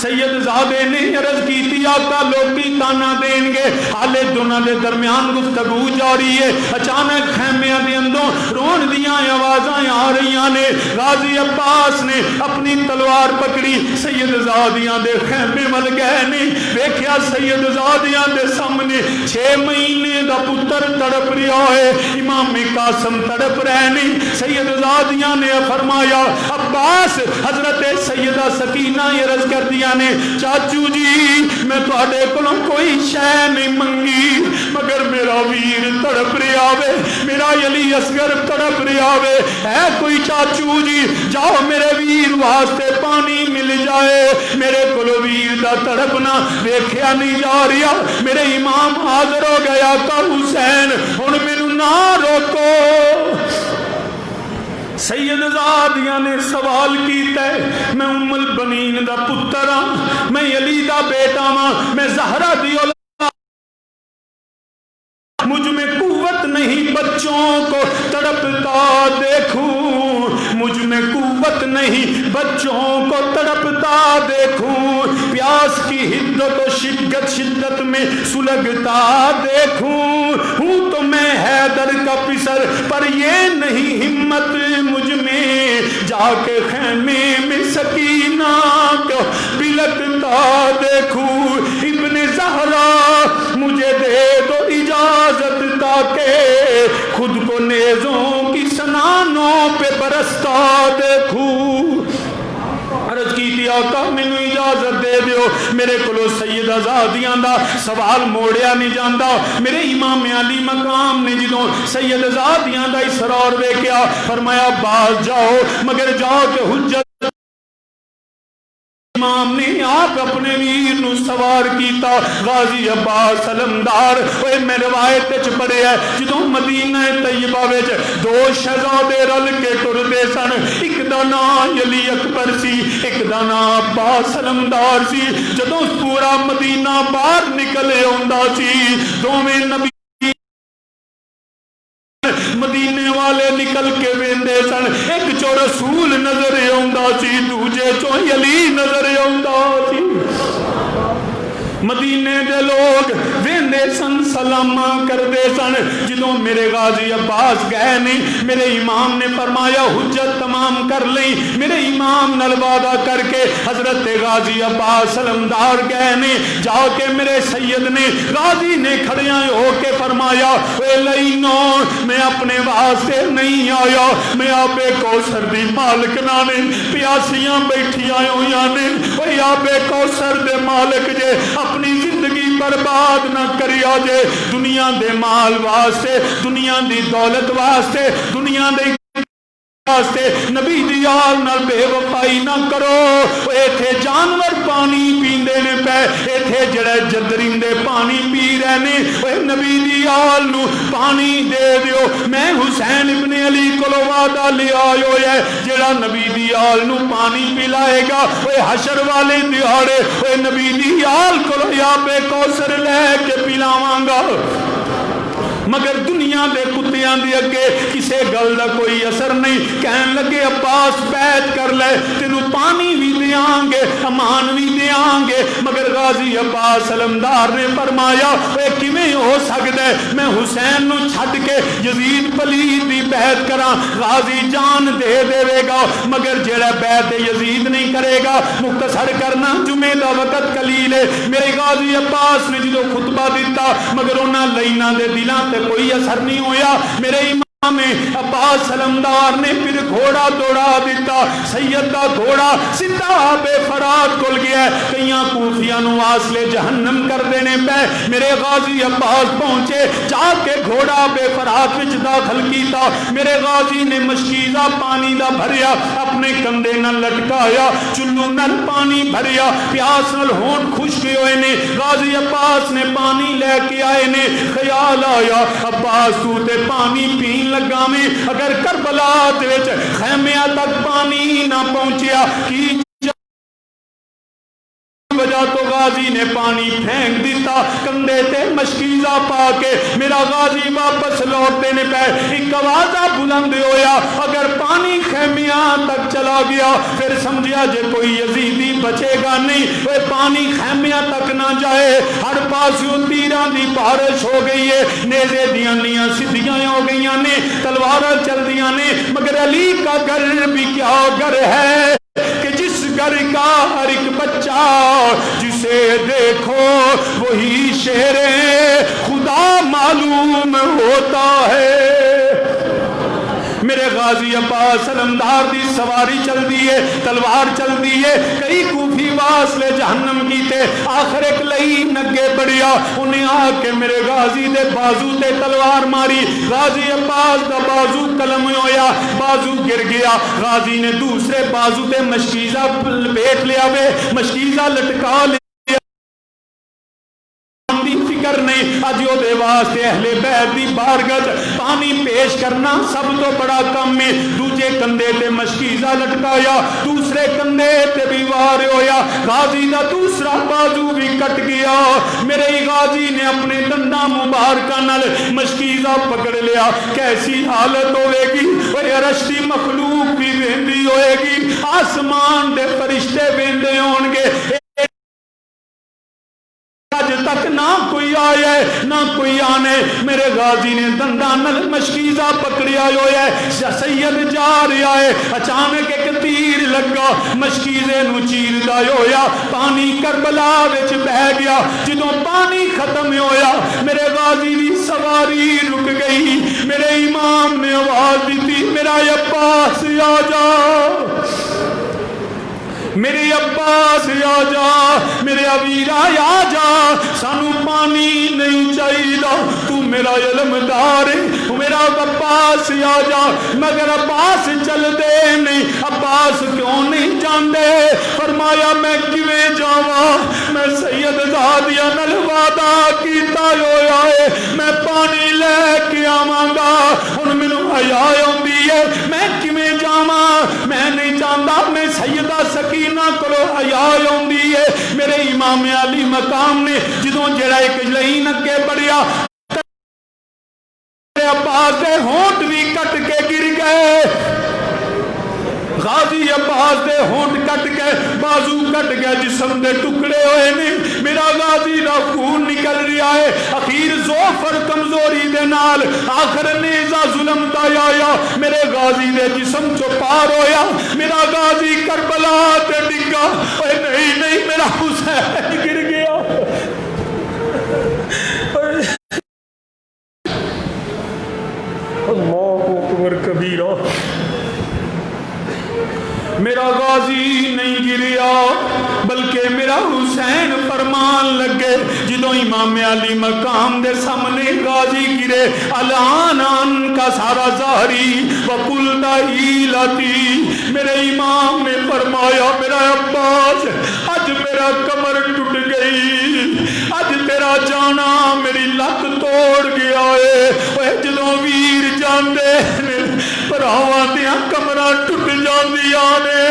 S1: سید زادے نے عرض کی تھی آقا لوگی تانا دیں گے، حالے دونوں دے درمیان گفتگو جاری ہے۔ اچانک خیمیاں دے اندوں رون دیاں آوازاں آ رہیاں نے۔ غازی عباس نے اپنی تلوار پکڑی، سید زادیاں دے خیمے مل گئے نے۔ ویکھیا سید زادیاں دے سامنے 6 مہینے دا پتر تڑپ رہا ہے، امام قاسم تڑپ رہے نے۔ سید زادیاں نے فرمایا عباس، حضرت سیدہ سکینہ عرض کر دیا نے چاچو جی میں تواڈے کولوں کوئی شے نہیں منگی، مگر میرا ویر تڑپ رہا وے، میرا علی اصغر تڑپ رہا وے، ہے کوئی چاچو جی جاؤ میرے ویر واسطے پانی مل جائے، میرے کولوں ویر دا تڑپنا ویکھیا نہیں جا رہا۔ میرے امام حاضر ہو گیا کہ حسین ہن مینوں نہ روکو۔ سید زادیاں نے سوال کیتا ہے میں ام البنین دا پتر ہاں، میں علی دا بیٹا ہاں، میں زہرا دی اولاد، مجھ میں قوت نہیں بچوں کو تڑپتا دیکھوں، مجھ میں قوت نہیں بچوں کو تڑپتا دیکھوں، پیاس کی حدت و شدت میں سلگتا دیکھوں، ہوں تو میں حیدر کا پسر پر یہ نہیں ہمت مجھ میں، جا کے خیمے میں سکینہ کو بلکتا دیکھوں، ابن زہرا مجھے دے دو اجازت تاکہ خود کو نیزوں کی سنانوں پہ برستا دیکھوں۔ عرض کی تھی آقا مینوں اجازت دے دیو، میرے کولو سیدہ زادیاں دا سوال موڑیا نہیں جاندا۔ میرے امام علی مقام نے جدوں سید زادیاں دا اسرار ویکھیا فرمایا باز جاؤ، مگر جاؤ کہ حجت امام نے آپ اپنے ویر نو سوار کیتا۔ غازی عباس علمدار اوے میں روایت وچ پڑھیا ہے جدوں مدینہ طیبہ وچ 2 شہزادے رل کے ٹردے سن، ایک دا نام علی اکبر سی، ایک دا نام عباس علمدار سی۔ جدوں پورا مدینہ باہر نکلے ہوندا سی، دوویں نبی مدینے والے نکل کے ویندے سن، ایک چو رسول نظر آوندا سی، دوجے چو علی نظر آوندا سی۔ مدینے دے لوگ ویندے سن سلام کردے سن۔ جدوں میرے غازی عباس گئے نہیں، میرے امام نے فرمایا حجت تمام کر لیں۔ میرے امام نال وعدہ کر کے حضرت غازی عباس علمدار گئے نہیں، جا کے میرے سید نے غازی نے کھڑیاں ہو کے فرمایا اے لینو میں اپنے واسطے نہیں آیا، میں آبے کوثر دی مالکنا نے پیاسیاں بیٹھیاں ہویاں نے، اے آبے کوثر دے مالک جے اپنی زندگی برباد نہ کریا جے، دنیا دے مال واسطے، دنیا دی دولت واسطے، دنیا دے واسطے نبی دی آل نال بے وفائی نہ کرو۔ ایتھے جانور پانی پیندے نے پے، ایتھے جڑے جدرندے پانی پی رہے نے، اے نبی دی آل نو پانی دے دیو۔ میں حسین ابن علی کولو وعدہ لیا ہویا ہے جڑا نبی دی آل نو پانی پلائے گا، اے حشر والے دیہاڑے اے نبی دی آل کولو یا بے کوثر لے کے پلاواں گا۔ مگر دنیا دے کتیاں دی اگے کسے گل دا کوئی اثر نہیں۔ کہن لگے عباس بیعت کر لے، تینوں پانی بھی دیاں گے، امان بھی دیاں گے۔ مگر غازی عباس علمدار نے فرمایا اے کیویں ہو سکدا ہے میں حسین نو چھڈ کے یزید پلید دی بیعت کراں؟ غازی جان دے دے گا مگر جڑا بیعت یزید نہیں کرے گا۔ مختصر کرنا جمعے دا وقت قلیل ہے۔ میرے غازی عباس نے جدوں خطبہ دیتا مگر انہاں لائناں دے دلاں تے کوئی اثر نہیں ہویا۔ میرے میں عباس سلمدار نے پھر گھوڑا دوڑا دیتا، سید دا گھوڑا سیدھا بے فرات کھل گیا، کئیاں کوفیاں نو واصلے جہنم کر دینے پہ میرے غازی عباس پہنچے، جا کے گھوڑا بے فرات وچ داخل کیتا، میرے غازی نے مشکیزہ پانی دا بھریا، اپنے کندھے نال لٹکایا، چلو نال پانی بھریا، پیاس نال ہونٹ خشک ہوئے نے، غازی عباس نے پانی لے کے آئے نے، خیال آیا عباس تو تے پانی پین لگا میں، اگر کربلا دے وچ خیمیاں تک پانی نہ پہنچیا کی وجہ تو غازی نے پانی پھینک دیتا، کندھے تے مشکیزہ پا کے میرا غازی واپس لوٹنے نے پہ ایک آوازہ بلند ہویا، اگر پانی خیمیاں تک چلا گیا پھر سمجھیا جے کوئی یزیدی بچے گا نہیں، وہ پانی خیمیاں تک نہ جائے، ہر پاسوں تیران دی بارش ہو گئی ہے، نیزے دیاں نیاں سدھیاں ہو گئیاں نے، تلوارہ چل دیاں نے، مگر علی کا گھر بھی کیا گھر ہے کہ جس گھر کا ہر ایک بچہ جسے دیکھو وہی شیر خدا معلوم ہوتا ہے۔ میرے غازی عباس سلمدار دی سواری چل دی ہے، تلوار چل دی ہے، کئی کوفی واصلے جہنم کیتے، آخر ایک لئی نگے بڑھیا، انہیں آ کے میرے غازی دے بازو تے تلوار ماری، غازی عباس دا بازو قلم ہویا، بازو گر گیا، غازی نے دوسرے بازو تے مشکیزہ لپیٹ لیا وے، مشکیزہ لٹکا لیا، فکر نہیں، اجیو دے واسطے اہل بیت دی بارگاہ پانی پیش کرنا سب تو بڑا کم میں، دوجے کندھے تے مشکیزہ لٹکایا، دوسرے کندھے تے بھی وار ہویا، غازی دا دوسرا بازو بھی کٹ گیا، میرے غازی نے اپنے ڈنڈا مبارکہ نال مشکیزہ پکڑ لیا، کیسی حالت ہوئے گی، وہ عرشی مخلوق بھی ویندی ہوئے گی، آسمان دے فرشتے ویندے ہونگے، آج تک نہ کوئی آیا ہے نہ کوئی آنے، میرے غازی نے دندان مشکیزہ پکڑیا ہویا ہے، سید جا رہا ہے، اچانک ایک تیر لگا، مشکیزے نو چیر دا ہویا، پانی کربلا وچ بہ گیا، جدوں پانی ختم ہویا میرے غازی دی سواری رک گئی، میرے امام نے آواز دی، میرا عباس آ جا، میرے عباس آ جا، میرے عبیرہ آ جا، سانو پانی نہیں چاہیے، تو میرا علمدار ہے، تو میرا عباس آ جا، مگر عباس چل دے نہیں، عباس کیوں نہیں جاندے، فرمایا میں کیویں جاواں، میں سید زادیاں نال وعدہ کیتا ہویا ہے، میں پانی لے کے آواں گا، ہن مینوں حیا آوندی ہے، میں کیویں جاواں، میں نہیں جاندا، میں سیدہ سکینہ کرو حیا آوندی ہے، میرے امام علی مقام نے جدوں جڑا ایک لین اگے بڑھیا، عباس دے ہونٹ بھی کٹ کے گر گئے، غازی عباس دے ہونٹ کٹ کے، بازو کٹ گئے، جسم دے ٹکڑے ہوئے نے، میرا غازی دا خون نکل رہا ہے، اخیر ضعف کمزوری دے نال آخر نیزہ ظلم دا آیا، میرے غازی دے جسم چو پار ہویا، میرا غازی کربلا تے ڈگا، اے نہیں نہیں میرا حسین گر گیا، اللہ اکبر کبیرہ، میرا غازی نہیں گریا بلکہ میرا حسین فرمان لگے، جدوں امام علی مقام دے سامنے غازی گرے، الان ان کا سارا ظاہری وقل دہیلتی، میرے امام نے فرمایا میرا عباس اج میرا کمر ٹوٹ گئی، اج تیرا جانا میری لت توڑ گیا ہے، اے جدوں ویر جاندے پراواں دیاں کمراں ٹوٹ جاندیاں نے،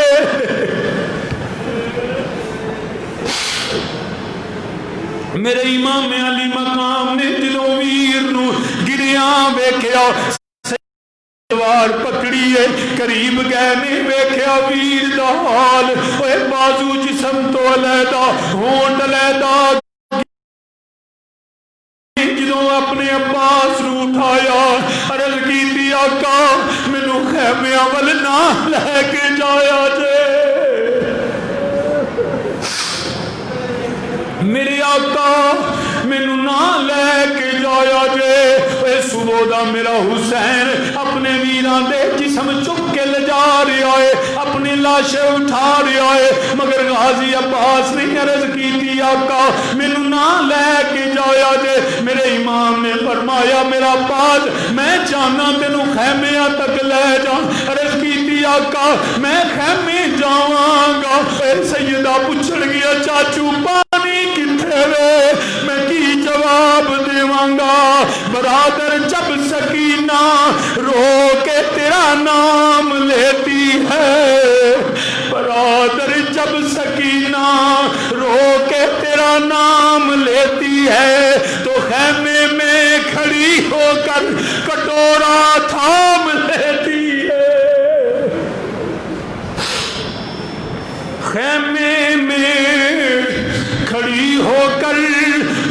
S1: میرے امام علی مقام نے جدوں ویر نو گریاں ویکھیا، تلوار پکڑی ہے، قریب گئے نے ویکھیا ویر دا حال، اے بازو جسم تو علیحدہ، ہونٹ علیحدہ، جدوں اپنے عباس نو اٹھایا، عرض کیتی آقا مینوں خیمیاں ول نہ لے کے جایا جے، میرے آقا مینوں نہ لے کے جایا جے، اے صبح دا دا میرا حسین اپنے ویراں دے جسم چک کے لے جا رہا ہے، اپنی لاشیں اٹھا رہا ہے، مگر غازی عباس نے عرض کی تھی آقا مینوں نہ لے کے جایا جے۔ میرے امام نے فرمایا میرا باز میں جانا تینوں خیمیاں تک لے جا۔ عرض کی تھی آقا میں خیمے جاواں گا۔ اے سیدہ پوچھڑ گیا چاچو پانی کتھے وے، میں کی جواب دیواں گا؟ برادر جب سکینہ رو کے تیرا نام لیتی ہے، برادر جب سکینہ رو کے تیرا نام لیتی ہے تو خیمے میں کھڑی ہو کر کٹورا تھام لیتی ہے، خیمے میں کھڑی ہو کر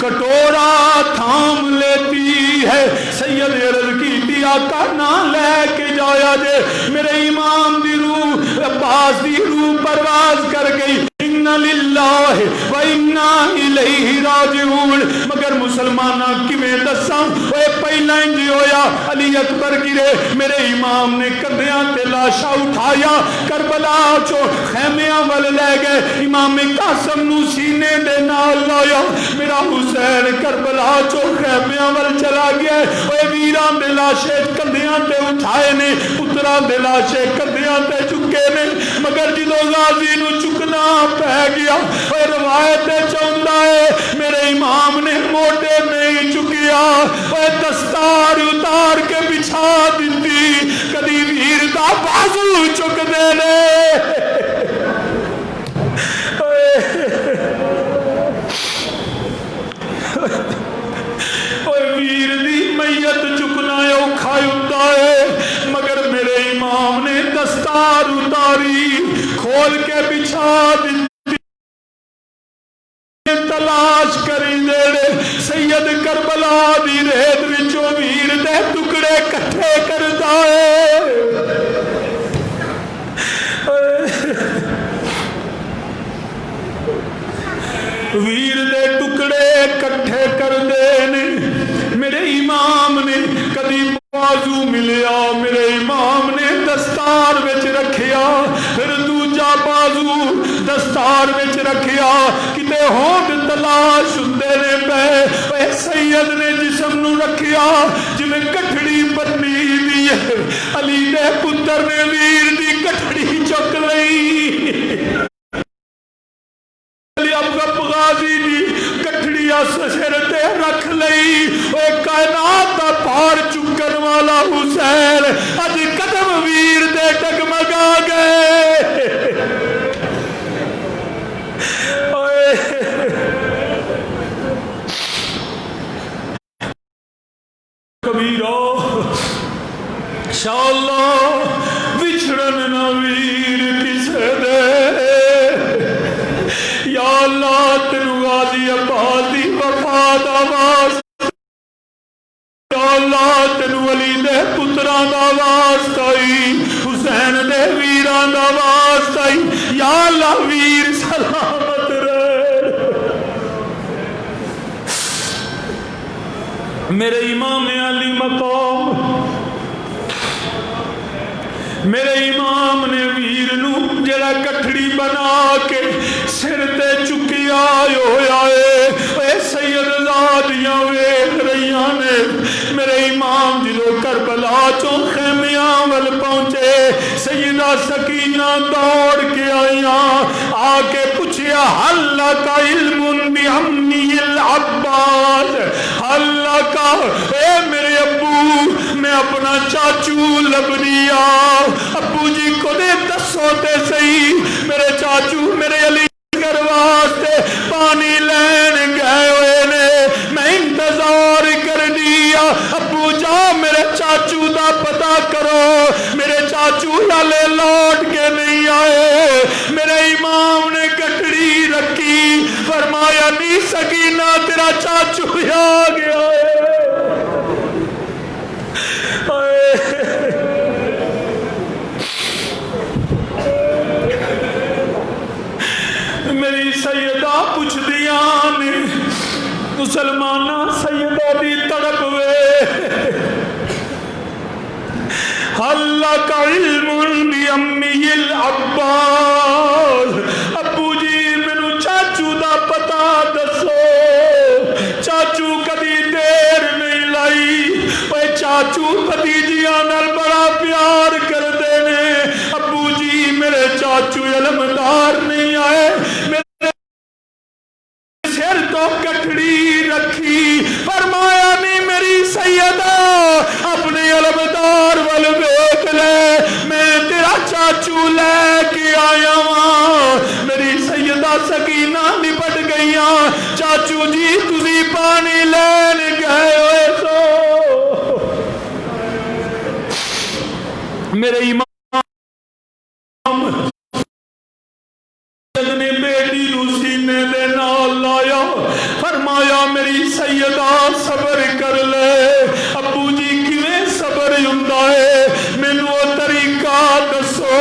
S1: کٹورا تھام لیتی ہے۔ سید عرض کی تھی آقا نہ لے کے جایا جے۔ میرے امام دی روح عباس دی روح پرواز کر گئی، اِنَّ لِلَّهِ وَإِنَّا إِلَيْهِ راجعون۔ مگر مسلمانہ کیویں دساں اے پہلا انج ہویا علی اکبر گرے، میرے امام نے کندھیاں تے لاشا اٹھایا، کربلا چو خیمیاں ول لے گئے، امام قاسم نو سینے دے نال لایا، میرا حسین کربلا چو خیمیاں ول چلا گیا۔ اے ویران دے لاشے کندھیاں تے اٹھائے نے، پتران دے لاشے کندھیاں تے چکے نے، مگر جدو غازی نو چکنا پہ گیا۔ اے روایت چاہتا ہے میرے امام نے موٹے نہیں چکیا، اے دستار اتار کے بچھا دیتی، کدی ویر دا بازو چک دے لے۔ ویر دی میت چکنا اوکھا ہوتا ہے، مگر میرے امام نے دستار اتاری کھول کے بچھا دیتی، تلاش کری دے سید کربلا دی ریت وچوں ویر دے ٹکڑے کٹھے کرتا ہے۔ ویر دے ٹکڑے کٹھے کر دے، میرے امام نے کدی بازو ملیا، میرے امام نے دستار وچ رکھیا، پھر دوجا بازو دستار وچ رکھیا، کتے ہونٹ تلاش ہوندے نے پے۔ اے سید نے جسم نو رکھیا جویں کٹھڑی بنی دی ہے، علی دے پتر نے ویر دی کٹھڑی چک لئی، اب غازی دی کٹھڑی سر تے رکھ لئی۔ اے کائنات دا پار چکن والا حسین اج قدم ویر دے ڈگمگا گئے۔ کبیرہ انشاءاللہ بچھڑن نہ ویر کسے دے، یا اللہ تینو غازی عباس دی وفا دا واسطہ، یا اللہ تینو علی دے پتران دا واسطہ، حسین دے ویران دا واسطہ، یا اللہ ویر سلامت رہے۔ میرے امام علی مقام، میرے امام نے ویر نو جڑا کٹھڑی بنا کے سر تے چکیا ہویا ہے، اے سید زادیاں ویکھ رہیاں نے۔ میرے امام جدو کربلا چوں خیمیاں ول پہنچے، سیدہ سکینہ دوڑ کے آئیاں، آ کے پوچھیا حل لک علم بعمی العباس، حل لک، اے میرے ابو میں اپنا چاچو لبنیا، ابو جی کو دے دسو تے صحیح میرے چاچو میرے علی گھر واسطے پانی لین گئے ہوئے نے، میں انتظار کر دیا، ابو جا میرے چاچو دا پتہ کرو، میرے چاچو لالے لوٹ کے نہیں آئے۔ میرے امام نے کٹڑی رکھی، فرمایا نہیں سکینہ تیرا چاچو آ گیا ہے۔ میری سیدہ پوچھ دیا نے مسلمانہ سیدہ دی تڑپ وے، اللہ کا علم بعمی العباس، ابو جی مینوں چاچو دا پتا دسو، چاچو کدی دیر نہیں لائی، اے چاچو بھتیجیاں نال بڑا پیار کردے نے، ابو جی میرے چاچو علمدار نہیں آئے، میرے سر تو کٹڑی رکھی، فرمایا نہیں میری سیدہ اپنے علمدار ول ویکھ لے، میں تیرا چاچو لے کے آیا ہاں۔ میری سیدہ سکینہ نپٹ گئیاں، چاچو جی تسی پانی لین گئے ہوئے سو، میرے امام نے بیٹی نو سینے دے نال لایا، فرمایا میری سیدہ صبر کر لے۔ ابو جی کیویں صبر ہوندا ہے، مینوں او طریقہ دسو،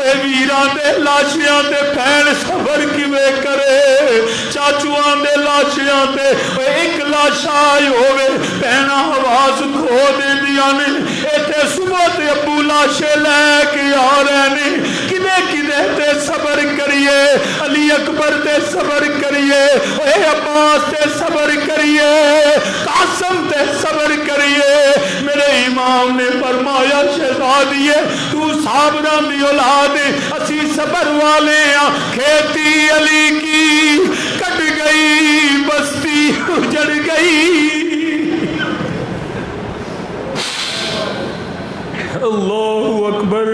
S1: اے ویراں دے لاشیاں تے بھین صبر کیویں کرے، چاچوآں دے لاشیاں تے ایک لاش آئی ہووے بھیناں آواز کھو دیندیاں نے، ایتھے صبح تے ابو لاشے لے کے آ رہے نے، کدے کدے تے صبر کریے، علی اکبر تے صبر کریے، اے عباس تے صبر کریے، قاسم تے صبر کریے۔ میرے امام نے فرمایا شہزادیے تو صابران دی اولاد، اسی صبر والے ہیں، کھیتی علی کی کٹ گئی، بستی اجڑ گئی۔ اللہ اکبر،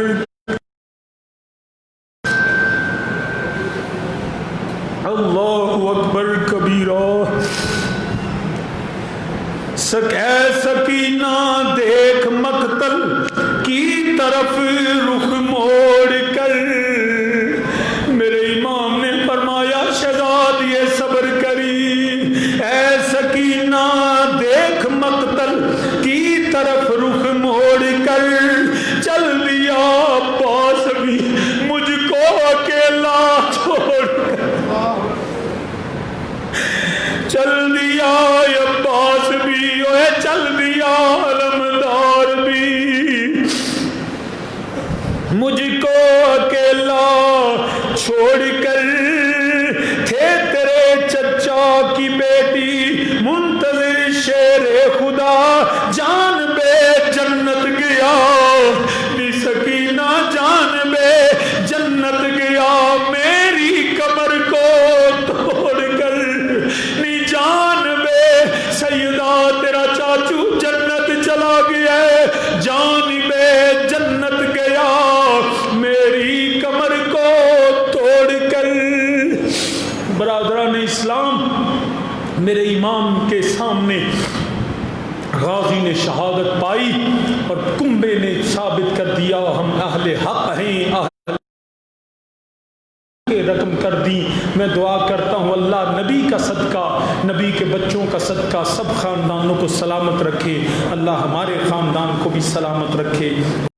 S1: اللہ اکبر کبیرہ۔ اے سکینہ دیکھ مقتل کی طرف رخ موڑ کر، میرے امام نے فرمایا شہزادیے صبر کری، اے سکینہ دیکھ مقتل کی طرف رخ موڑ کر، چل دیا عباس بھی مجھ کو اکیلا چھوڑ کر، چل دیا عباس بھی، اے چل دیا علمدار بھی مجھ کو اکیلا چھوڑ کر، تھے تیرے چچا کی بیٹی منتظر شیر خدا، جان بے جنت گیا نی سکینہ، جان بے جنت گیا میری کمر کو توڑ کر، نی جان بے سیدہ تیرا چاچو جنت چلا گیا ہے، جان بے جنت گیا میری کمر کو توڑ کر۔ برادران اسلام، میرے امام کے سامنے غازی نے شہادت پائی اور کنبے نے ثابت کر دیا ہم اہل حق ہیں، رقم کر دی۔ میں دعا کرتا ہوں اللہ نبی کا صدقہ، نبی کے بچوں کا صدقہ سب خاندانوں کو سلامت رکھے، اللہ ہمارے خاندان کو بھی سلامت رکھے۔